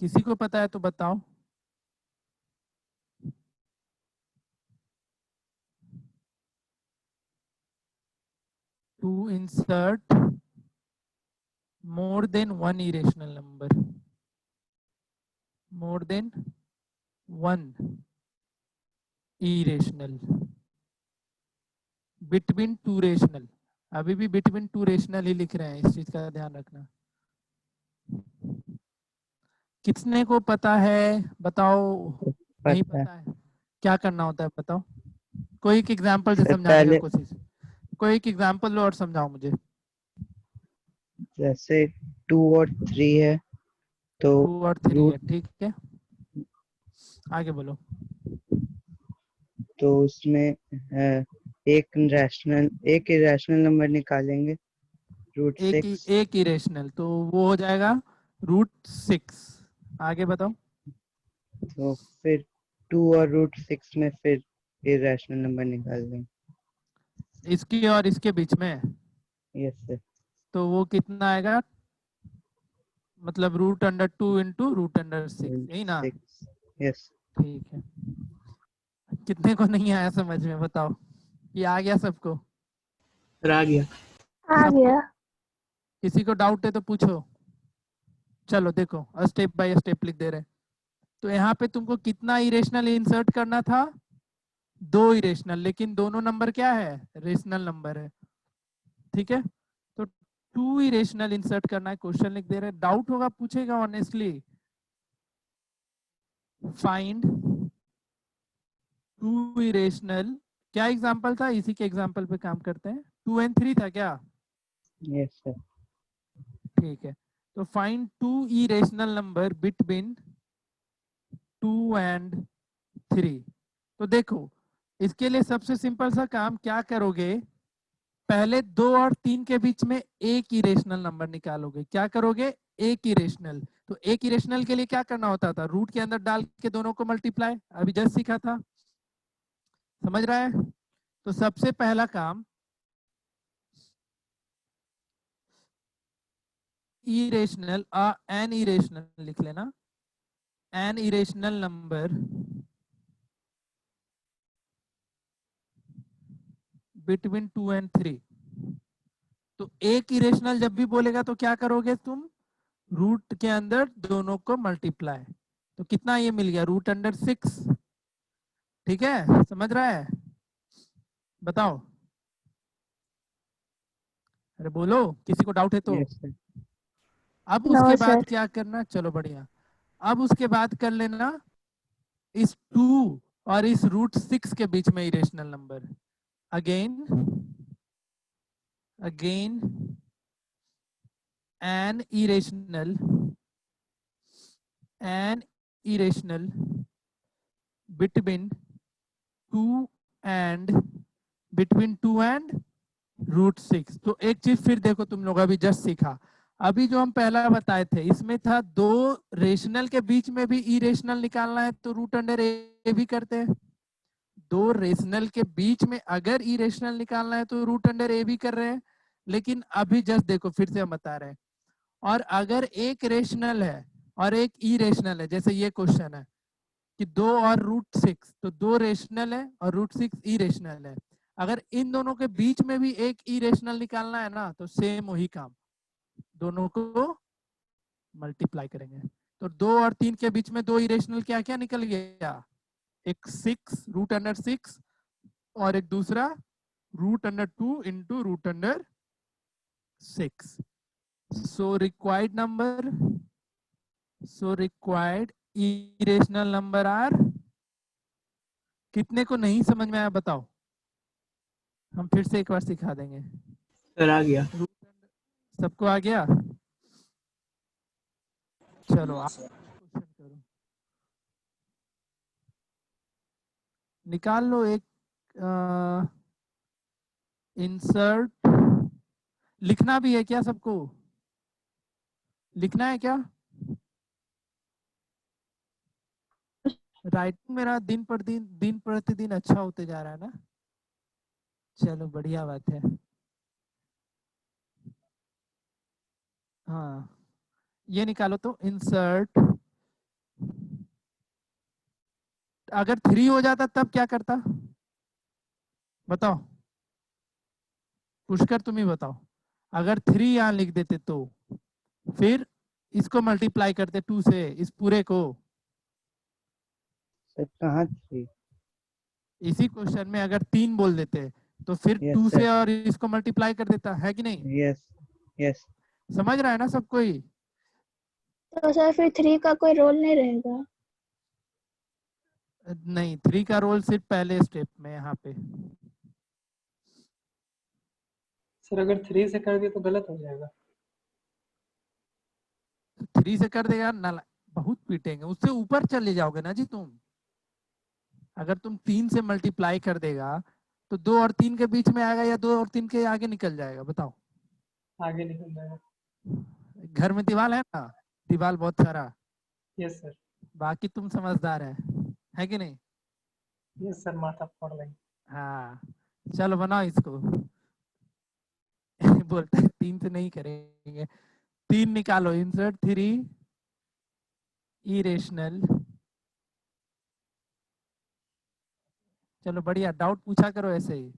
किसी को पता है तो बताओ। to insert more than one irrational number, more than one irrational between two rational. अभी भी between two rational ही लिख रहे हैं, इस चीज का ध्यान रखना। किसने को पता है बताओ? नहीं पता है। पता है, क्या करना होता है बताओ? कोई एक एग्जांपल से सर, समझाने का पहले- कोशिश, कोई एक एग्जांपल लो और समझाओ मुझे। जैसे 2 और 3 है तो 2 और 3 है, ठीक है, आगे बोलो। तो उसमें एक इरेशनल नंबर निकालेंगे रूट सिक्स। एक इरेशनल, तो वो हो जाएगा √6। आगे बताओ। तो फिर 2 और √6 में फिर इरेशनल नंबर निकाल देंगे। इसकी और इसके बीच में, यस सर। तो वो कितना आएगा? मतलब √2 इंटू √6, यही ना? यस। ठीक है। कितने को नहीं आया समझ में बताओ? ये आ गया सबको? सर आ गया। आ गया। किसी को डाउट है तो पूछो। चलो देखो, स्टेप बाय स्टेप लिख दे रहे हैं। तो यहाँ पे तुमको कितना इरेशनल इंसर्ट करना था? 2 इरेशनल, लेकिन दोनों नंबर क्या है? रेशनल नंबर है, ठीक है। तो 2 इरेशनल इंसर्ट करना है, क्वेश्चन लिख दे रहे हैं। डाउट होगा पूछेगा ऑनेस्टली। फाइंड 2 इरेशनल, क्या एग्जांपल था? इसी के एग्जांपल पे काम करते हैं। 2 और 3 था क्या? Yes sir. ठीक है, तो find 2 irrational number between 2 and 3। तो देखो, इसके लिए सबसे सिंपल सा काम क्या करोगे? पहले 2 और 3 के बीच में एक इरेशनल नंबर निकालोगे। क्या करोगे? एक इरेशनल। तो एक इरेशनल के लिए क्या करना होता था? रूट के अंदर डाल के दोनों को मल्टीप्लाई, अभी जस्ट सीखा था, समझ रहा है? तो सबसे पहला काम, इरेशनल एन इरेशनल लिख लेना। An irrational number between 2 and 3। तो एक इरेशनल जब भी बोलेगा तो क्या करोगे तुम? रूट के अंदर दोनों को मल्टीप्लाई। तो कितना ये मिल गया? √6, ठीक है, समझ रहा है? बताओ, अरे बोलो, किसी को डाउट है तो। Yes sir. अब No, उसके बाद sir. क्या करना? चलो बढ़िया। अब उसके बाद कर लेना इस 2 और इस √6 के बीच में irrational number. Again an irrational between 2 and √6। तो एक चीज फिर देखो, तुम लोग अभी जस्ट सीखा। अभी जो हम पहला बताए थे, इसमें था 2 रेशनल के बीच में भी इरेशनल निकालना है तो √a भी करते हैं। 2 रेशनल के बीच में अगर इरेशनल निकालना है तो √a भी कर रहे हैं। लेकिन अभी जस्ट देखो, फिर से हम बता रहे हैं। और अगर एक रेशनल है और एक इरेशनल है, जैसे ये क्वेश्चन है कि 2 और √6, तो 2 रेशनल है और √6 इरेशनल है। अगर इन दोनों के बीच में भी एक इरेशनल निकालना है ना, तो सेम वही काम, दोनों को मल्टीप्लाई करेंगे। तो 2 और 3 के बीच में 2 इरेशनल क्या क्या निकल गया? एक 6 √6 और एक दूसरा √2 into √6। So required irrational number are, कितने को नहीं समझ में आया बताओ? हम फिर से एक बार सिखा देंगे। सर आ गया। सबको आ गया? चलो आप क्वेश्चन करो, निकाल लो एक। इंसर्ट लिखना भी है क्या? सबको लिखना है क्या? राइटिंग मेरा दिन प्रतिदिन अच्छा होते जा रहा है ना? चलो बढ़िया बात है। हाँ, ये निकालो तो इंसर्ट। अगर 3 हो जाता तब क्या करता बताओ? पुष्कर तुम ही बताओ, अगर 3 यहाँ लिख देते तो फिर इसको मल्टीप्लाई करते 2 से, इस पूरे को। सर कहाँ थी? इसी क्वेश्चन में अगर 3 बोल देते तो फिर Yes, 2 sir. से और इसको मल्टीप्लाई कर देता, है कि नहीं? यस यस समझ रहा है ना सब कोई? तो सर फिर 3 का कोई रोल नहीं रहेगा? नहीं, 3 का रोल सिर्फ पहले स्टेप में यहाँ पे। सर अगर 3 से कर दिए तो गलत हो जाएगा। 3 से कर देगा ना, बहुत पीटेंगे, उससे ऊपर चले जाओगे ना जी तुम। अगर तुम 3 से मल्टीप्लाई कर देगा तो 2 और 3 के बीच में आएगा या 2 और 3 के आगे निकल जाएगा? बताओ। आगे निकल जाएगा। घर में दीवार है ना, दीवार बहुत सारा। Yes sir. बाकी तुम समझदार है कि नहीं? यस सर, माथा फोड़ लेंगे। हाँ, चलो बनाओ इसको। बोलता है 3 से नहीं करेंगे। 3 निकालो, इंसर्ट 3 इरेशनल। चलो बढ़िया, डाउट पूछा करो ऐसे ही,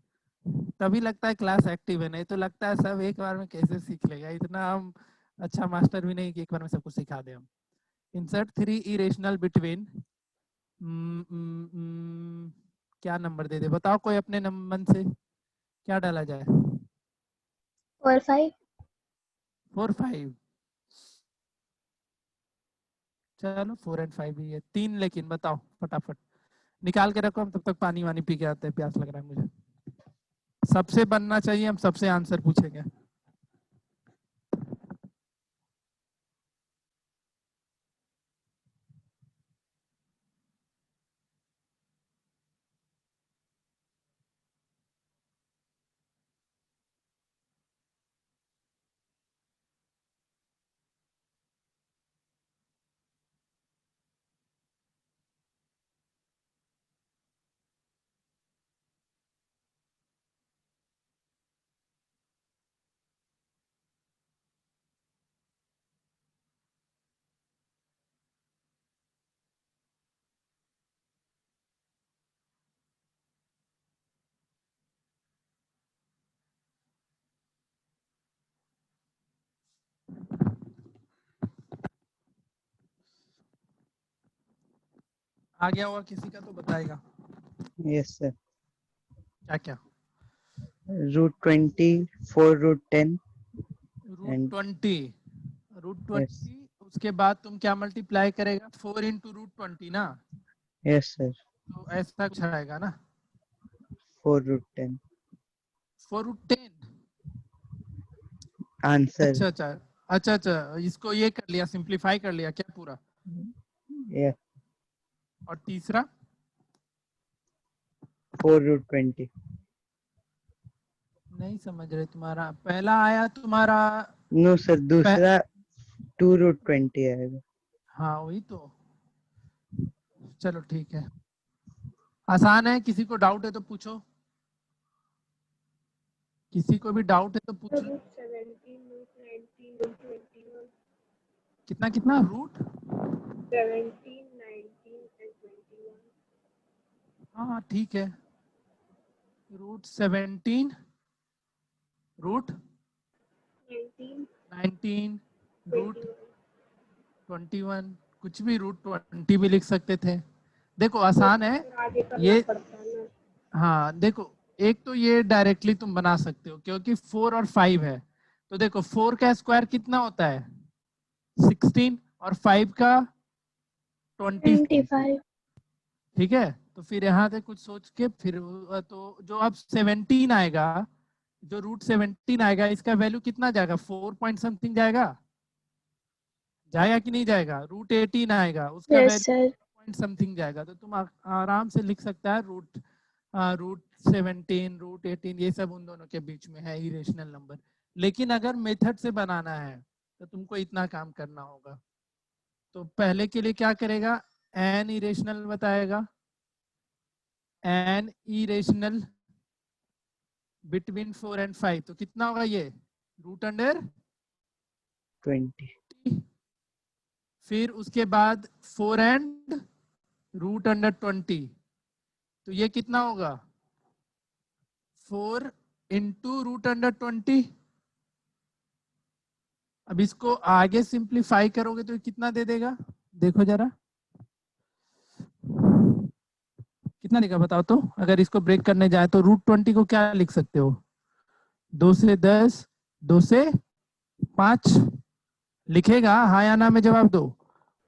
तभी लगता है क्लास एक्टिव है, नहीं तो लगता है सब एक बार में कैसे सीख लेगा। इतना हम अच्छा मास्टर भी नहीं कि एक बार में सब कुछ सिखा दे हम। इंसर्ट 3 इरेशनल बिटवीन, क्या नंबर दे दे बताओ कोई अपने मन से, क्या डाला जाए? 4 5। 4 5। चलो 4 और 5 ही है। 3 लेकिन बताओ फटाफट निकाल के रखो, हम तब तक पानी वानी पी के आते हैं, प्यास लग रहा है मुझे। सबसे बनना चाहिए, हम सबसे आंसर पूछेंगे। आ गया होगा किसी का तो बताएगा। Yes sir. क्या क्या? √20, 4√10 रूट 20, रूट Yes. 20, उसके बाद तुम क्या मल्टीप्लाई करेगा? 4 इंटू √20 ना, यस सर। तो ऐसा कुछ आएगा ना, 4√10 4√10। आंसर। अच्छा अच्छा अच्छा अच्छा, इसको ये कर लिया, सिंप्लीफाई कर लिया क्या पूरा? यस, और तीसरा 4√20। नहीं समझ रहे, तुम्हारा पहला आया तुम्हारा। नो सर, दूसरा 2√20 आएगा। हाँ वही तो। चलो ठीक है, आसान है। किसी को डाउट है तो पूछो, किसी को भी डाउट है तो पूछो। 17, √19, √21। कितना कितना रूट? 17, 19 and 21। हाँ ठीक है, √17,19, √19, 21। √21, कुछ भी √20 भी लिख सकते थे। देखो आसान है आगे करना ये। पड़ता है ना। हाँ देखो, एक तो ये डायरेक्टली तुम बना सकते हो क्योंकि 4 और 5 है, तो देखो 4 का स्क्वायर कितना होता है? 16, और 5 का 25। 25। ठीक है, तो फिर यहाँ से कुछ सोच के फिर तो जो अब 17 आएगा, जो √17 आएगा, इसका वैल्यू कितना जाएगा? 4 पॉइंट समथिंग जाएगा, जाएगा कि नहीं जाएगा? √18 आएगा, उसका yes value sir. Point something जाएगा। तो तुम आराम से लिख सकता है √17, √18, ये सब उन दोनों के बीच में है इरेशनल नंबर। लेकिन अगर मेथड से बनाना है तो तुमको इतना काम करना होगा। तो पहले के लिए क्या करेगा? एन इरेशनल बताएगा, एन इरेशनल बिटवीन 4 and 5, तो कितना होगा ये? √20। फिर उसके बाद 4 and √20, तो ये कितना होगा? 4 इंटू रूट अंडर 20। अब इसको आगे सिंप्लीफाई करोगे तो कितना दे देगा, देखो जरा कितना देगा बताओ तो। अगर इसको ब्रेक करने जाए तो √20 को क्या लिख सकते हो, 2 से 10, 2 से 5 लिखेगा, हाँ या ना में जवाब दो।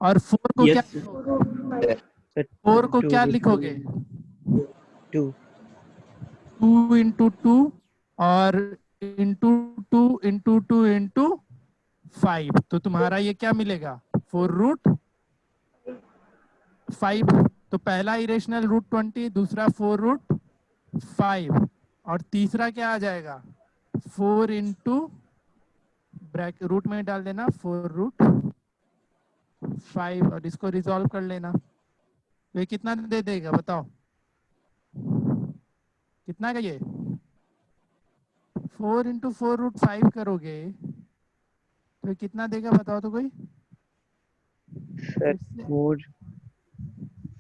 और 4 को क्या Yes, sir. लिखोगे? सर 4 को 2 क्या root लिखोगे, 2 2 इंटू 2 और इंटू 2 इंटू 2 इंटू 5, तो तुम्हारा ये क्या मिलेगा 4√5। तो पहला इरेशनल √20, दूसरा 4√5 और तीसरा क्या आ जाएगा 4 इंटू ब्रैकेट रूट में डाल देना 4√5 और इसको रिजॉल्व कर लेना। तो ये कितना दे देगा बताओ, कितना का ये 4 इंटू 4√5 करोगे तो कितना देगा बताओ तो कोई। सर 4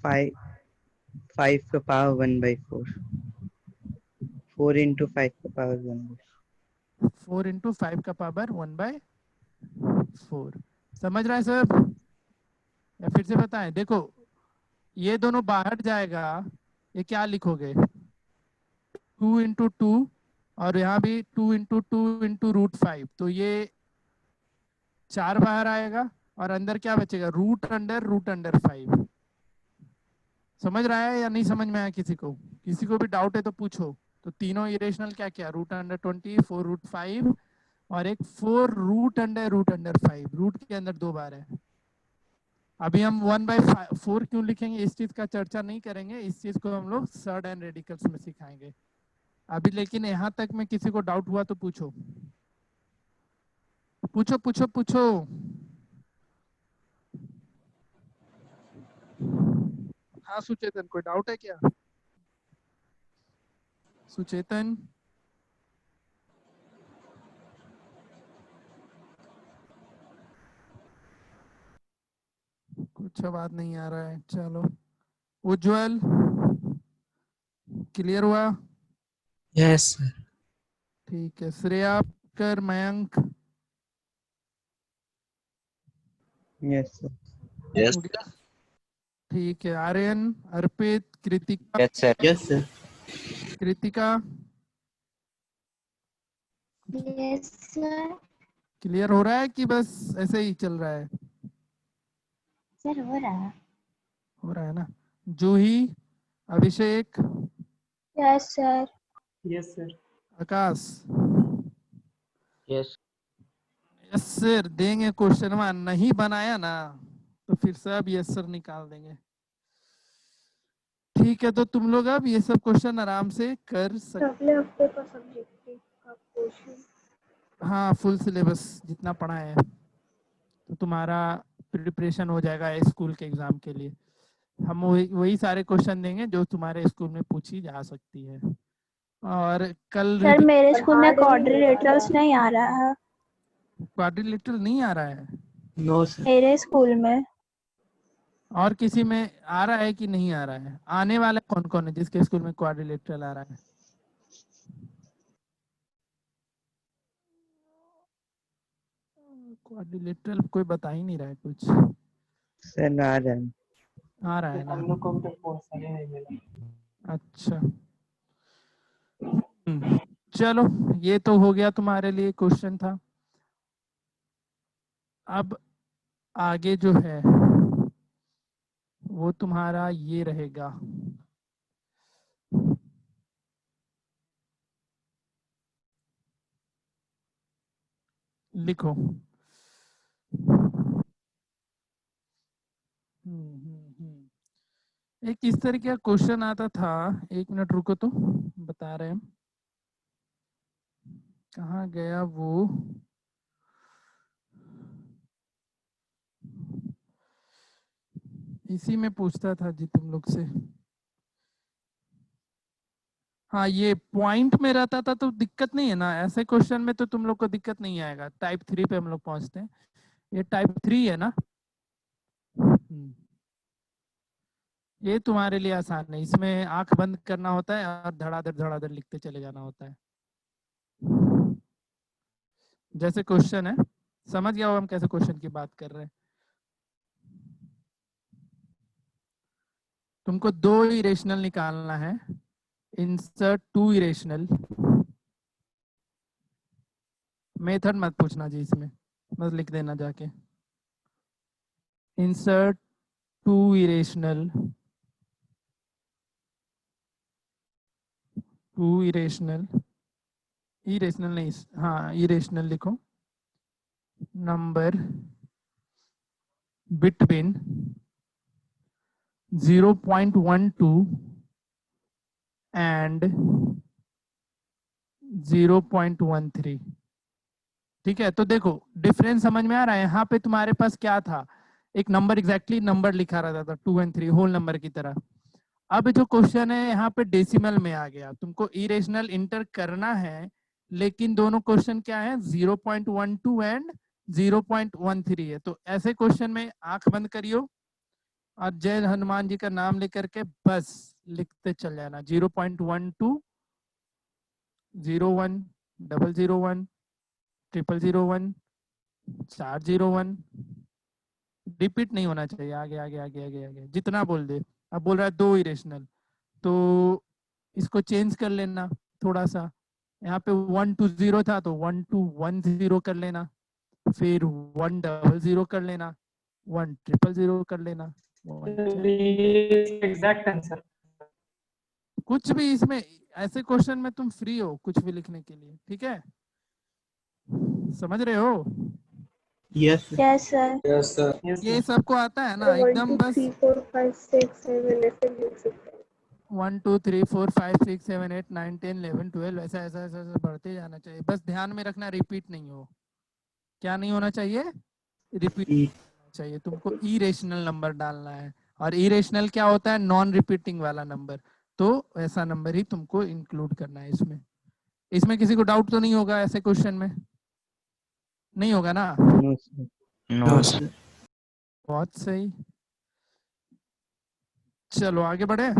5 5 का पावर 1/4 4 into 5 का पावर 1/4 4 इंटू 5 का पावर 1/4। समझ रहा है सब या फिर से बताएं। देखो ये दोनों बाहर जाएगा, ये क्या लिखोगे 2 इंटू 2 और यहाँ भी 2 इंटू 2 इंटू √5, तो ये 4 बाहर आएगा और अंदर क्या बचेगा √5। समझ रहा है या नहीं समझ में आया किसी को, किसी को भी डाउट है तो पूछो। तो तीनों इरेशनल क्या क्या √20, 4√5 और एक 4√5, रूट के अंदर 2 बार है। अभी हम 1/4 क्यों लिखेंगे इस चीज का चर्चा नहीं करेंगे, इस चीज को हम लोग सर्ड एंड रेडिकल्स में सिखाएंगे अभी। लेकिन यहाँ तक में किसी को डाउट हुआ तो पूछो पूछो पूछो पूछो। हाँ सुचेतन, कोई डाउट है क्या सुचेतन? कुछ आवाज नहीं आ रहा है, चलो। उज्जवल क्लियर हुआ? Yes, sir. ठीक है। श्रेया, कर, मयंक यस सर Yes. हो गया? ठीक है। Aryan, Arpit, Kritika, Yes, sir. Yes, sir. Kritika yes sir. Clear हो रहा है कि बस ऐसे ही चल रहा है? सर हो रहा। हो रहा है ना। Juhi, Abhishek, yes sir. Yes sir. Akash. Yes yes sir देंगे क्वेश्चन, नहीं बनाया ना तो फिर सब यस सर निकाल देंगे। ठीक है, तो तुम लोग अब ये सब क्वेश्चन आराम से कर सकते। अगले हफ्ते का सब्जेक्ट का क्वेश्चन। हाँ फुल सिलेबस जितना पढ़ा है तो तुम्हारा प्रिपरेशन हो जाएगा स्कूल के एग्जाम के लिए। हम वही सारे क्वेश्चन देंगे जो तुम्हारे स्कूल में पूछी जा सकती है। और कल सर मेरे स्कूल में क्वाड्रिलेटरल्स नहीं आ रहा है। क्वाड्रिलेटरल नहीं आ रहा है? No, sir. मेरे स्कूल में। और किसी में आ रहा है कि नहीं आ रहा है? आने वाला कौन कौन है जिसके स्कूल में क्वाड्रिलेटरल आ रहा है? क्वाड्रिलेटरल कोई बता ही नहीं रहा है कुछ। सर आ रहा है आ रहा है ना? हम लोग को तो पहुंचने नहीं मिला। अच्छा चलो, ये तो हो गया तुम्हारे लिए क्वेश्चन था। अब आगे जो है वो तुम्हारा ये रहेगा, लिखो। एक इस तरीके का क्वेश्चन आता था, एक मिनट रुको तो बता रहे हैं। कहाँ गया वो? इसी में पूछता था जी तुम लोग से। हाँ ये पॉइंट में रहता था तो दिक्कत नहीं है ना, ऐसे क्वेश्चन में तो तुम लोग को दिक्कत नहीं आएगा। टाइप 3 पे हम लोग पहुंचते हैं। ये टाइप 3 है ना। ये तुम्हारे लिए आसान है, इसमें आंख बंद करना होता है और धड़ाधड़ धड़ाधड़ लिखते चले जाना होता है। जैसे क्वेश्चन है, समझ गया हो हम कैसे क्वेश्चन की बात कर रहे हैं। तुमको दो इरेशनल निकालना है, इंसर्ट टू इरेशनल। मेथड मत पूछना जी इसमें, बस लिख देना जाके insert two irrational, two irrational, irrational नहीं, हाँ इरेशनल लिखो, नंबर बिटवीन 0.12 एंड 0.13। ठीक है, तो देखो डिफरेंस समझ में आ रहा है। यहाँ पे तुम्हारे पास क्या था, एक नंबर एग्जैक्टली नंबर लिखा रहता था 2 और 3 होल नंबर की तरह। अब जो क्वेश्चन है यहाँ पे डेसिमल में आ गया, तुमको इरेशनल इंटर करना है, लेकिन दोनों क्वेश्चन क्या है 0.12 एंड 0.13 है। तो ऐसे क्वेश्चन में आंख बंद करियो और जय हनुमान जी का नाम लेकर के बस लिखते चल जाना 0.12, 01, 001, 0001, 401। रिपीट नहीं होना चाहिए, आगे आगे आगे आगे आगे जितना बोल दे। अब बोल रहा है दो इरेशनल, तो इसको चेंज कर लेना थोड़ा सा। यहाँ पे 120 था तो 1210 कर लेना, फिर 100 कर लेना, 1000 कर लेना, एग्जैक्ट आंसर। कुछ भी इसमें ऐसे क्वेश्चन में तुम फ्री हो कुछ भी लिखने के लिए। ठीक है, समझ रहे हो? Yes yes sir. Yes sir. ये सबको आता है ना एकदम, बस 1 2 3 4 5 6 7 ऐसे लिख सकते हैं। 1 2 3 4 5 6 7 8 9 10 11 12 ऐसा ऐसा ऐसा ऐसा बढ़ते जाना चाहिए। बस ध्यान में रखना रिपीट नहीं हो। क्या नहीं होना चाहिए? रिपीट चाहिए। तुमको इरेशनल नंबर डालना है, और इरेशनल क्या होता है? नॉन रिपीटिंग वाला नंबर। तो ऐसा नंबर ही तुमको इंक्लूड करना है इसमें। इसमें किसी को डाउट तो नहीं होगा ऐसे क्वेश्चन में? नहीं होगा ना? No sir. No sir. बहुत सही, चलो आगे बढ़े।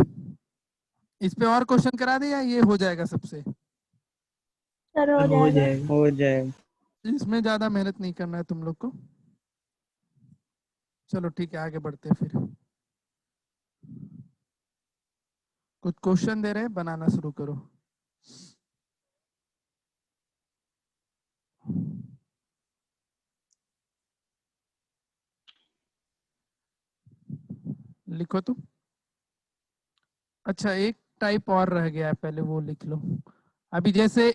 इस पे और क्वेश्चन करा दे या ये हो जाएगा सबसे? सर हो हो जाएगा। जाएगा। हो जाएगा। इसमें ज्यादा मेहनत नहीं करना है तुम लोग को। चलो ठीक है, आगे बढ़ते हैं फिर। कुछ क्वेश्चन दे रहे हैं, बनाना शुरू करो। लिखो तुम। अच्छा, एक टाइप और रह गया है, पहले वो लिख लो। अभी जैसे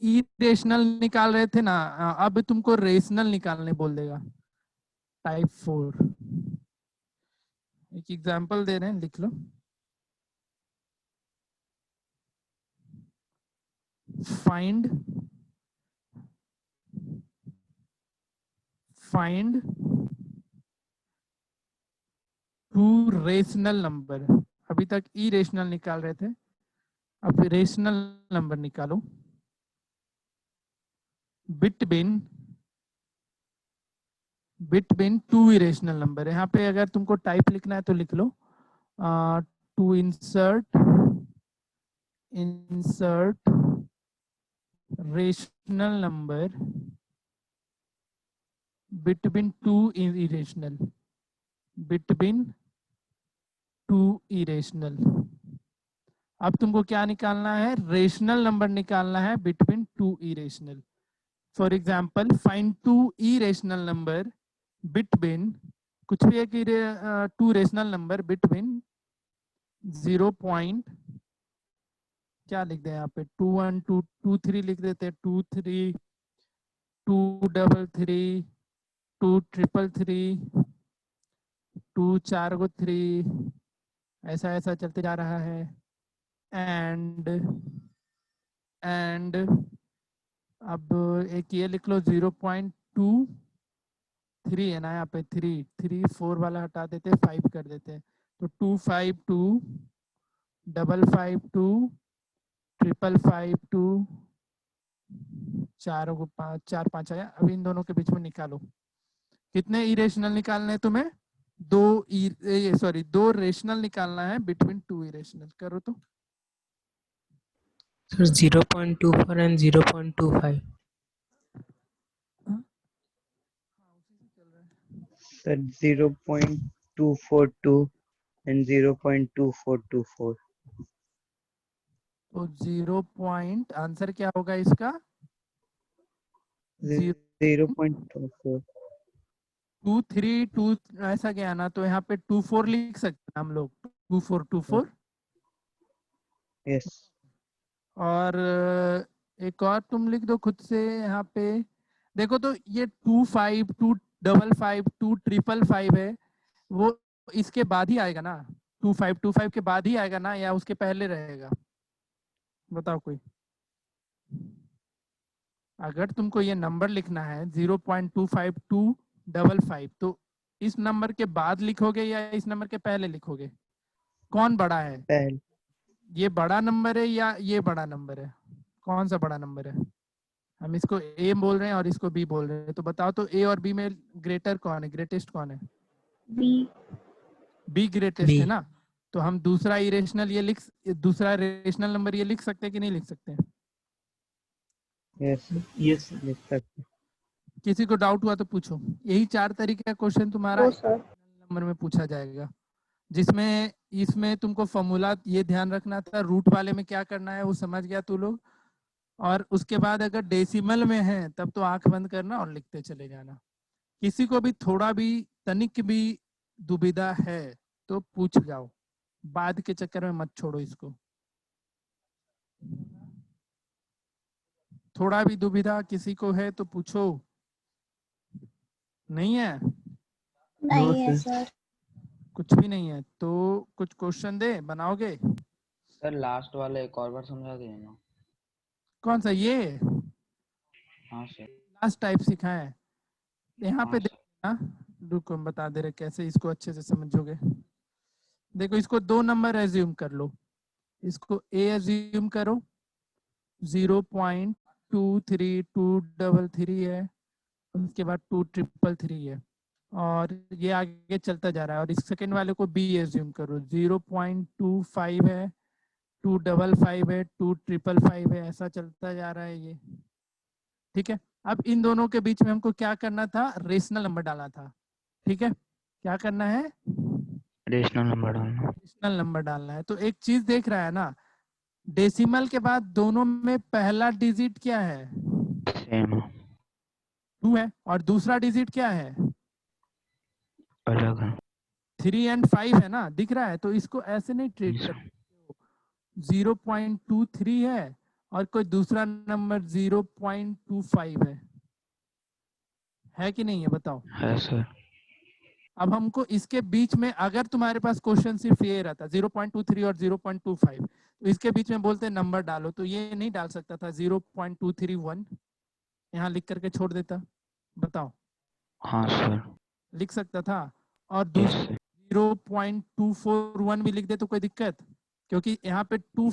इरेशनल निकाल रहे थे ना, अब तुमको रेशनल निकालने बोल देगा, टाइप 4। एक एग्जांपल दे रहे हैं, लिख लो। Find two rational number. अभी तक इरेशनल निकाल रहे थे, अब रेशनल नंबर निकालो बिटवीन टू इरेशनल नंबर। यहाँ पे अगर तुमको टाइप लिखना है तो लिख लो two insert rational number between two irrational, between two irrational. अब तुमको क्या निकालना है? रेशनल नंबर निकालना है between two irrational. For example find two irrational number between, कुछ भी एक टू रेशनल नंबर बिटवीन 0. क्या लिख दे यहाँ पे? 2 1 2 2 3 लिख देते, 2 3 2 3 3 2 3 3 2 4 को 3, ऐसा ऐसा चलते जा रहा है। एंड अब एक ये लिख लो 0.23 है ना यहाँ पे, 3 3 4 वाला हटा देते, 5 कर देते, तो 2 5 2 5 5 2 5 5 2 4 को 5 4 5 आया। अब इन दोनों के बीच में निकालो कितने इरेशनल निकालने हैं तुम्हें? दो रेशनल निकालना है बिटवीन टू इरेशनल। करो तो। Sir 0.24 and 0.25. Sir, 0.242 and 0.2424. तो 0. आंसर क्या होगा इसका? 0.24. 232 ऐसा क्या ना, तो यहाँ पे 24 लिख सकते हैं हम लोग, 2424। Yes. और एक और तुम लिख दो खुद से यहाँ पे। देखो तो ये 25 255 2555 है, वो इसके बाद ही आएगा ना? 2525 के बाद ही आएगा ना, या उसके पहले रहेगा? बताओ कोई। अगर तुमको ये नंबर लिखना है 0.25255, तो इस नंबर के बाद लिखोगे या इस नंबर के पहले लिखोगे? कौन बड़ा है? पहले। ये बड़ा नंबर है या ये बड़ा नंबर है? कौन सा बड़ा नंबर है? हम इसको ए बोल रहे हैं और इसको बी बोल रहे हैं, तो बताओ तो ए और बी में ग्रेटर कौन है, ग्रेटेस्ट कौन है? बी। B greatest B. है ना? तो हम दूसरा इरेशनल ये दूसरा रेशनल नंबर ये लिख सकते हैं कि नहीं लिख सकते? Yes. Yes, sir. लिख सकते। किसी को डाउट हुआ तो पूछो। यही 4 तरीके का क्वेश्चन तुम्हारा ओ सर। नंबर में पूछा जाएगा, जिसमें इसमें तुमको फॉर्मूला ये ध्यान रखना था, रूट वाले में क्या करना है वो समझ गया तू लोग। और उसके बाद अगर डेसिमल में है तब तो आंख बंद करना और लिखते चले जाना। किसी को भी थोड़ा भी तनिक भी दुविधा है तो पूछ जाओ, बाद के चक्कर में मत छोड़ो इसको। थोड़ा भी दुविधा किसी को है तो पूछो। नहीं है? नहीं है सर। कुछ भी नहीं है तो कुछ क्वेश्चन दे, बनाओगे? सर लास्ट वाला एक और बार समझा दीजिए ना। कौन सा? ये हाँ सर। लास्ट टाइप सिखाया है यहाँ पे। हाँ सर। देखना, रुको हम बता दे रहे कैसे इसको अच्छे से समझोगे। देखो इसको 2 नंबर एज्यूम कर लो, इसको ए एज्यूम करो, 0.23233 है, उसके बाद 2333 है, और ये आगे चलता जा रहा है। और इस सेकंड वाले को बी एज्यूम करो, 0.25 है, 255 है, 2555 है, ऐसा चलता जा रहा है ये। ठीक है, अब इन दोनों के बीच में हमको क्या करना था? रेशनल नंबर डालना था। ठीक है, क्या करना है? रेशनल नंबर डालना। रेशनल नंबर डालना है। तो एक चीज देख रहा है ना, डेसिमल के बाद दोनों में पहला डिजिट क्या है? सेम 2 है, और दूसरा डिजिट क्या है? अलग है। 3 और 5 है ना, दिख रहा है? तो इसको ऐसे नहीं ट्रीट कर, 0.23 है और कोई दूसरा नंबर 0.25 है कि नहीं है? बताओ। है सर। अब हमको इसके बीच में, अगर तुम्हारे पास क्वेश्चन सिर्फ ये रहता 0.23 और 0.25, तो इसके बीच में बोलते नंबर डालो, तो ये नहीं डाल सकता था 0.231, यहाँ लिख करके छोड़ देता? बताओ। हाँ सर। लिख सकता था। और यस दूसरा सर। 0.241 भी लिख दे तो कोई दिक्कत? क्योंकि यहाँ पे 2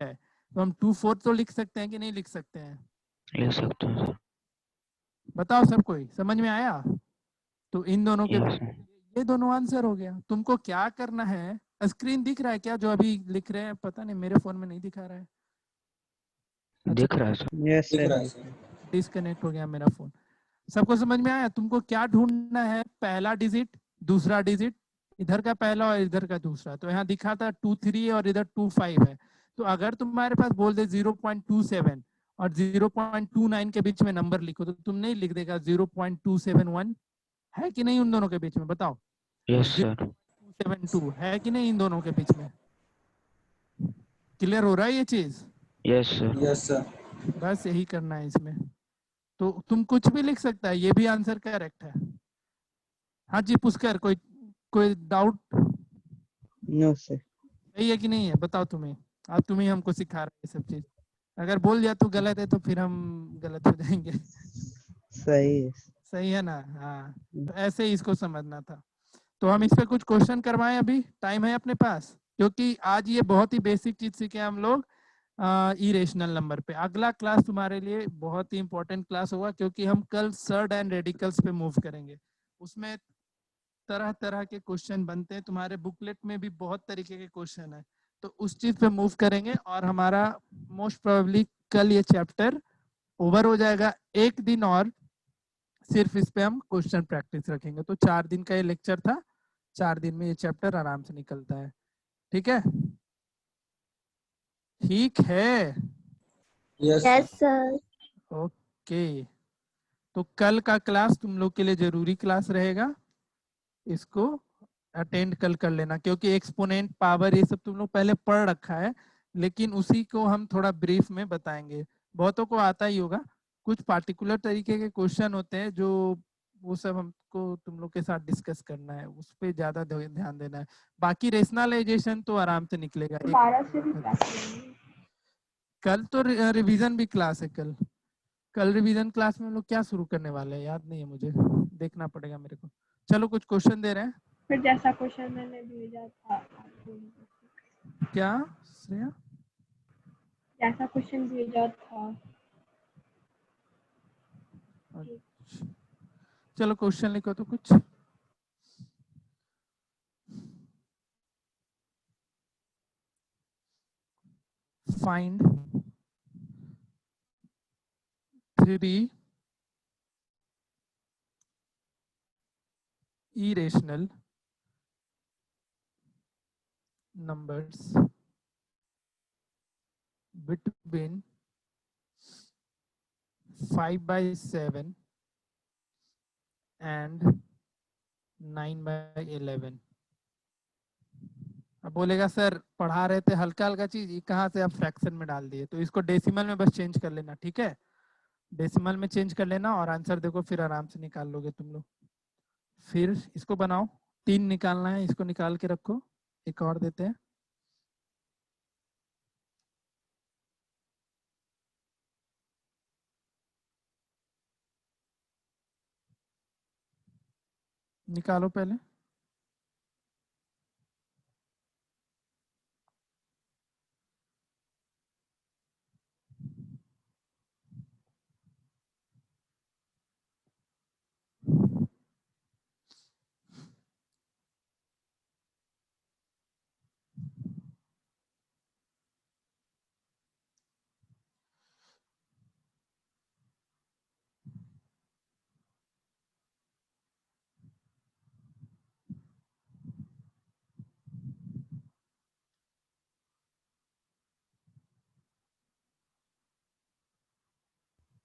है, तो हम 24 तो लिख सकते हैं कि नहीं लिख सकते हैं? ले सकते हैं सर। बताओ सब कोई, समझ में आया? तो इन दोनों के यस सर। ये दोनों आंसर हो गया। तुमको क्या करना है, स्क्रीन दिख रहा है क्या जो अभी लिख रहे हैं? पता नहीं, मेरे फोन में नहीं दिखा रहा है। दिख रहा है सर। Yes, sir. डिस्कनेक्ट हो गया मेरा फोन। सबको समझ में आया? तुमको क्या ढूंढना है? पहला डिजिट, दूसरा डिजिट, इधर का पहला और इधर का दूसरा। तो यहाँ दिखा था 23 और इधर 25 है। तो अगर तुम्हारे पास बोल दे 0.27 और 0.29 के बीच में नंबर लिखो, तो तुम नहीं लिख देगा 0.271? है कि नहीं उन दोनों के बीच में? बताओ। Yes sir. 272 है कि नहीं इन दोनों के बीच में? क्लियर हो रहा है ये चीज? Yes sir. Yes, sir. बस यही करना है इसमें। तो तुम कुछ भी लिख सकता है, ये भी आंसर करेक्ट है। हाँ जी पुष्कर, कोई डाउट? No, sir. सही है कि नहीं है? बताओ तुम्हें, अब तुम ही हमको सिखा रहे हैं सब चीज। अगर बोल दिया तो गलत है तो फिर हम गलत हो जाएंगे। सही है। सही है ना? हाँ, तो ऐसे ही इसको समझना था। तो हम इस पे कुछ क्वेश्चन करवाएं, अभी टाइम है अपने पास? क्योंकि आज ये बहुत ही बेसिक चीज सीखे हम लोग इरेशनल नंबर पे। अगला क्लास तुम्हारे लिए बहुत ही इंपॉर्टेंट क्लास होगा, क्योंकि हम कल सर्ड एंड रेडिकल्स पे मूव करेंगे। उसमें तरह तरह के क्वेश्चन बनते हैं, तुम्हारे बुकलेट में भी बहुत तरीके के क्वेश्चन है, तो उस चीज पे मूव करेंगे। और हमारा मोस्ट प्रोबेबली कल ये चैप्टर ओवर हो जाएगा। एक दिन और सिर्फ इस पे हम क्वेश्चन प्रैक्टिस रखेंगे। तो 4 दिन का ये लेक्चर था, 4 दिन में ये चैप्टर आराम से निकलता है। ठीक है, ठीक है। Yes yes sir. ओके, तो कल का क्लास तुम लोग के लिए जरूरी क्लास रहेगा, इसको अटेंड कल कर लेना, क्योंकि एक्सपोनेंट पावर ये सब तुम लोग पहले पढ़ रखा है, लेकिन उसी को हम थोड़ा ब्रीफ में बताएंगे। बहुतों को आता ही होगा, कुछ पार्टिकुलर तरीके के क्वेश्चन होते हैं जो वो सब हमको तुम लोग के साथ डिस्कस करना है, उस पर ज्यादा ध्यान देना है। बाकी रेशनलाइजेशन तो आराम से निकलेगा। 12 से भी क्लास लेंगे। कल तो रिवीजन भी क्लास है। कल रिवीजन क्लास में हम लोग क्या शुरू करने वाले हैं याद नहीं है मुझे, देखना पड़ेगा मेरे को। चलो कुछ क्वेश्चन दे रहे हैं। फिर जैसा क्वेश्चन मैंने भेजा था क्या श्रेया? जैसा क्वेश्चन भेजा था। अच्छा। चलो क्वेश्चन लिखो तो कुछ। Find 3 irrational numbers between 5/7 and 9/11। अब बोलेगा सर पढ़ा रहे थे हल्का हल्का चीज, ये कहाँ से आप फ्रैक्शन में डाल दिए? तो इसको डेसिमल में बस चेंज कर लेना, ठीक है? डेसिमल में चेंज कर लेना और आंसर देखो, फिर आराम से निकाल लोगे तुम लोग। फिर इसको बनाओ, 3 निकालना है, इसको निकाल के रखो। एक और देते हैं, निकालो पहले।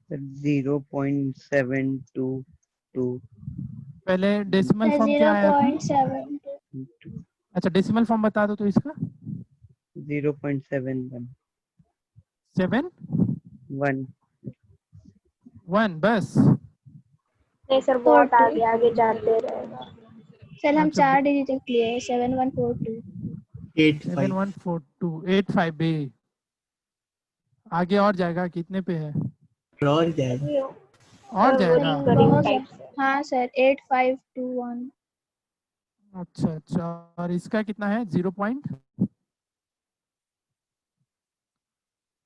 सर 0.722। पहले डेसिमल फॉर्म क्या आया था? 0.7। अच्छा डेसिमल फॉर्म बता दो तो इसका। 0.71 7 1 1 बस। नहीं सर बहुत आगे जाते रहेगा सर। हम अच्छा, 4 डिजिट तक लिए 7142। 85 7142 85 बे। आगे और जाएगा, कितने पे है? और जाएगा। और जाएगा। हाँ सर 8521। अच्छा अच्छा, और इसका कितना है? 0 पॉइंट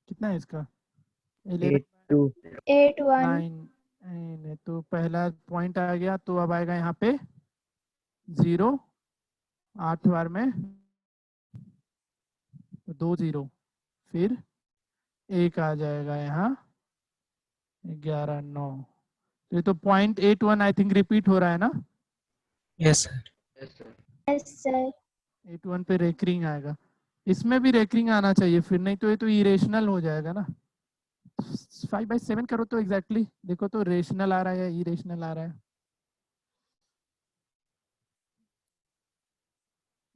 कितना है इसका? 82 81। तो पहला पॉइंट आ गया, तो अब आएगा यहाँ पे 0, 8 बार में 2 0, फिर 1 आ जाएगा यहाँ 11 9। तो ये तो 0.81 आई थिंक रिपीट हो रहा है ना? Yes sir. Yes sir. 81 पे रेकरिंग आएगा, इसमें भी रेकरिंग आना चाहिए, फिर नहीं तो ये तो इरेशनल हो जाएगा ना। 5/7 करो तो एग्जैक्टली देखो तो रेशनल आ रहा है या इरेशनल आ रहा है,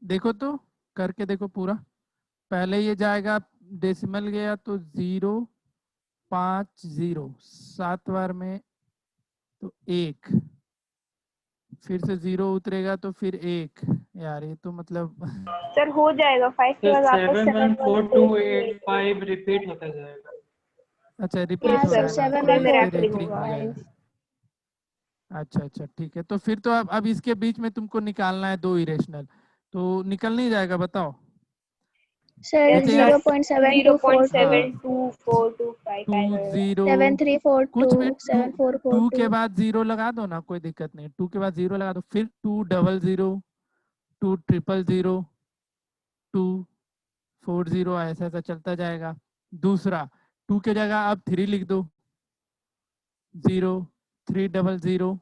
देखो तो करके देखो पूरा। पहले ये जाएगा, डेसिमल गया तो 0 5 0, 7 बार में तो 1, फिर से 0 उतरेगा तो फिर 1। यार ये तो मतलब सर हो जाएगा 5 के बाद वापस 714285 रिपीट होता जाएगा। अच्छा रिपीट हाँ हो सर रहा है ना, 7 तो में इस पे रेकरिंग रेकरिंग होगा। हो जाएगा। अच्छा अच्छा ठीक है, तो फिर तो अब इसके बीच में तुमको निकालना है 2 इरेशनल, तो निकल नहीं जाएगा बताओ? सर जैसे यहाँ 0.7242 20 कुछ भी 2 के 7442। बाद 0 लगा दो ना, कोई दिक्कत नहीं। 2 के बाद 0 लगा दो, फिर 2 00 2 000 2 40, ऐसा ऐसा चलता जाएगा। दूसरा 2 के जगह अब 3 लिख दो, 0 300,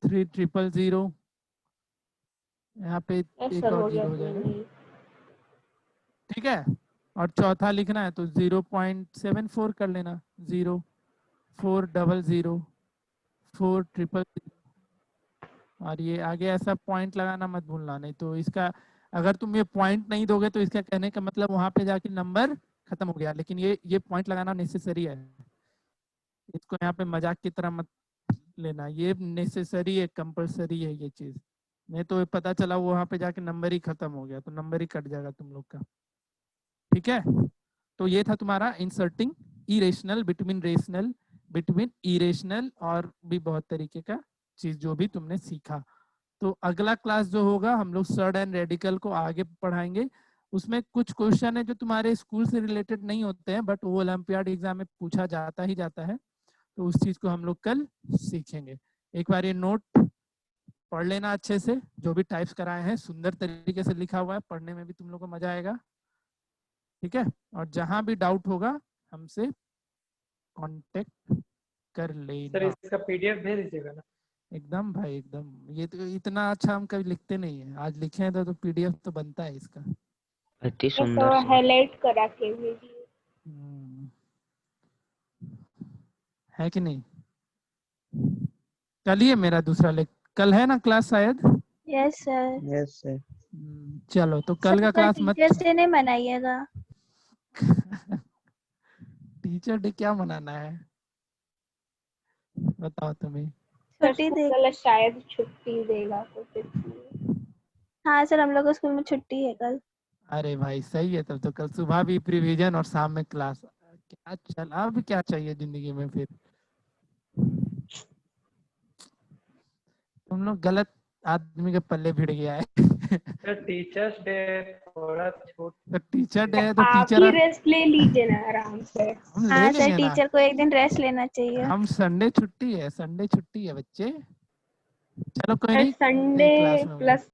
3000, यहाँ पे एक और जीरो हो जाएगा, ठीक है। और चौथा लिखना है तो 0.74 कर लेना, 0400, 4000, और ये आगे ऐसा पॉइंट लगाना मत भूलना, नहीं तो इसका अगर तुम ये पॉइंट नहीं दोगे तो इसका कहने का मतलब वहां पे जाके नंबर खत्म हो गया, लेकिन ये पॉइंट लगाना नेसेसरी है, इसको यहाँ पे मजाक की तरह मत लेना, ये नेसेसरी है, कंपलसरी है ये चीज, नहीं तो पता चला वो वहां पे जाके नंबर ही खत्म हो गया तो नंबर ही कट जाएगा तुम लोग का, ठीक है। तो ये था तुम्हारा inserting irrational between rational, between irrational, और भी बहुत तरीके का चीज जो भी तुमने सीखा। तो अगला क्लास जो होगा हम लोग सर्ड एंड रेडिकल को आगे पढ़ाएंगे, उसमें कुछ क्वेश्चन है जो तुम्हारे स्कूल से रिलेटेड नहीं होते हैं बट वो ओलंपियाड एग्जाम में पूछा जाता ही जाता है, तो उस चीज को हम लोग कल सीखेंगे। एक बार ये नोट पढ़ लेना अच्छे से, जो भी टाइप्स कराए हैं सुंदर तरीके से लिखा हुआ है, पढ़ने में भी तुम लोग को मजा आएगा, ठीक है। और जहां भी डाउट होगा हमसे कांटेक्ट कर सर लेना। इसका पीडीएफ भेज दीजिएगा ना। एकदम भाई एकदम, ये तो इतना अच्छा हम कभी लिखते नहीं है, आज लिखे हैं तो पीडीएफ तो बनता है इसका। अति सुंदर से। हाईलाइट करा के भेजिए। है कि नहीं? कल ही है मेरा दूसरा कल है ना क्लास शायद? Yes sir. Yes sir. चलो तो कल का क्लास मत। टीचर से नहीं मनाइएगा। टीचर डे क्या मनाना है बताओ तुम्हें? छुट्टी देगा शायद, छुट्टी देगा तो। हाँ सर हम लोग को स्कूल में छुट्टी है कल। अरे भाई सही है, तब तो कल सुबह भी प्रिवीजन और शाम में क्लास, क्या चल अब क्या चाहिए जिंदगी में फिर? तुम लोग गलत आदमी के पल्ले भिड़ गया है। सर टीचर्स डे थोड़ा छूट। तो टीचर डे है तो आप टीचर ही रेस्ट ले लीजिए ना आराम से। हाँ सर टीचर को एक दिन रेस्ट लेना चाहिए। हम संडे छुट्टी है, संडे छुट्टी है बच्चे। चलो कोई नहीं, संडे क्लास में प्लस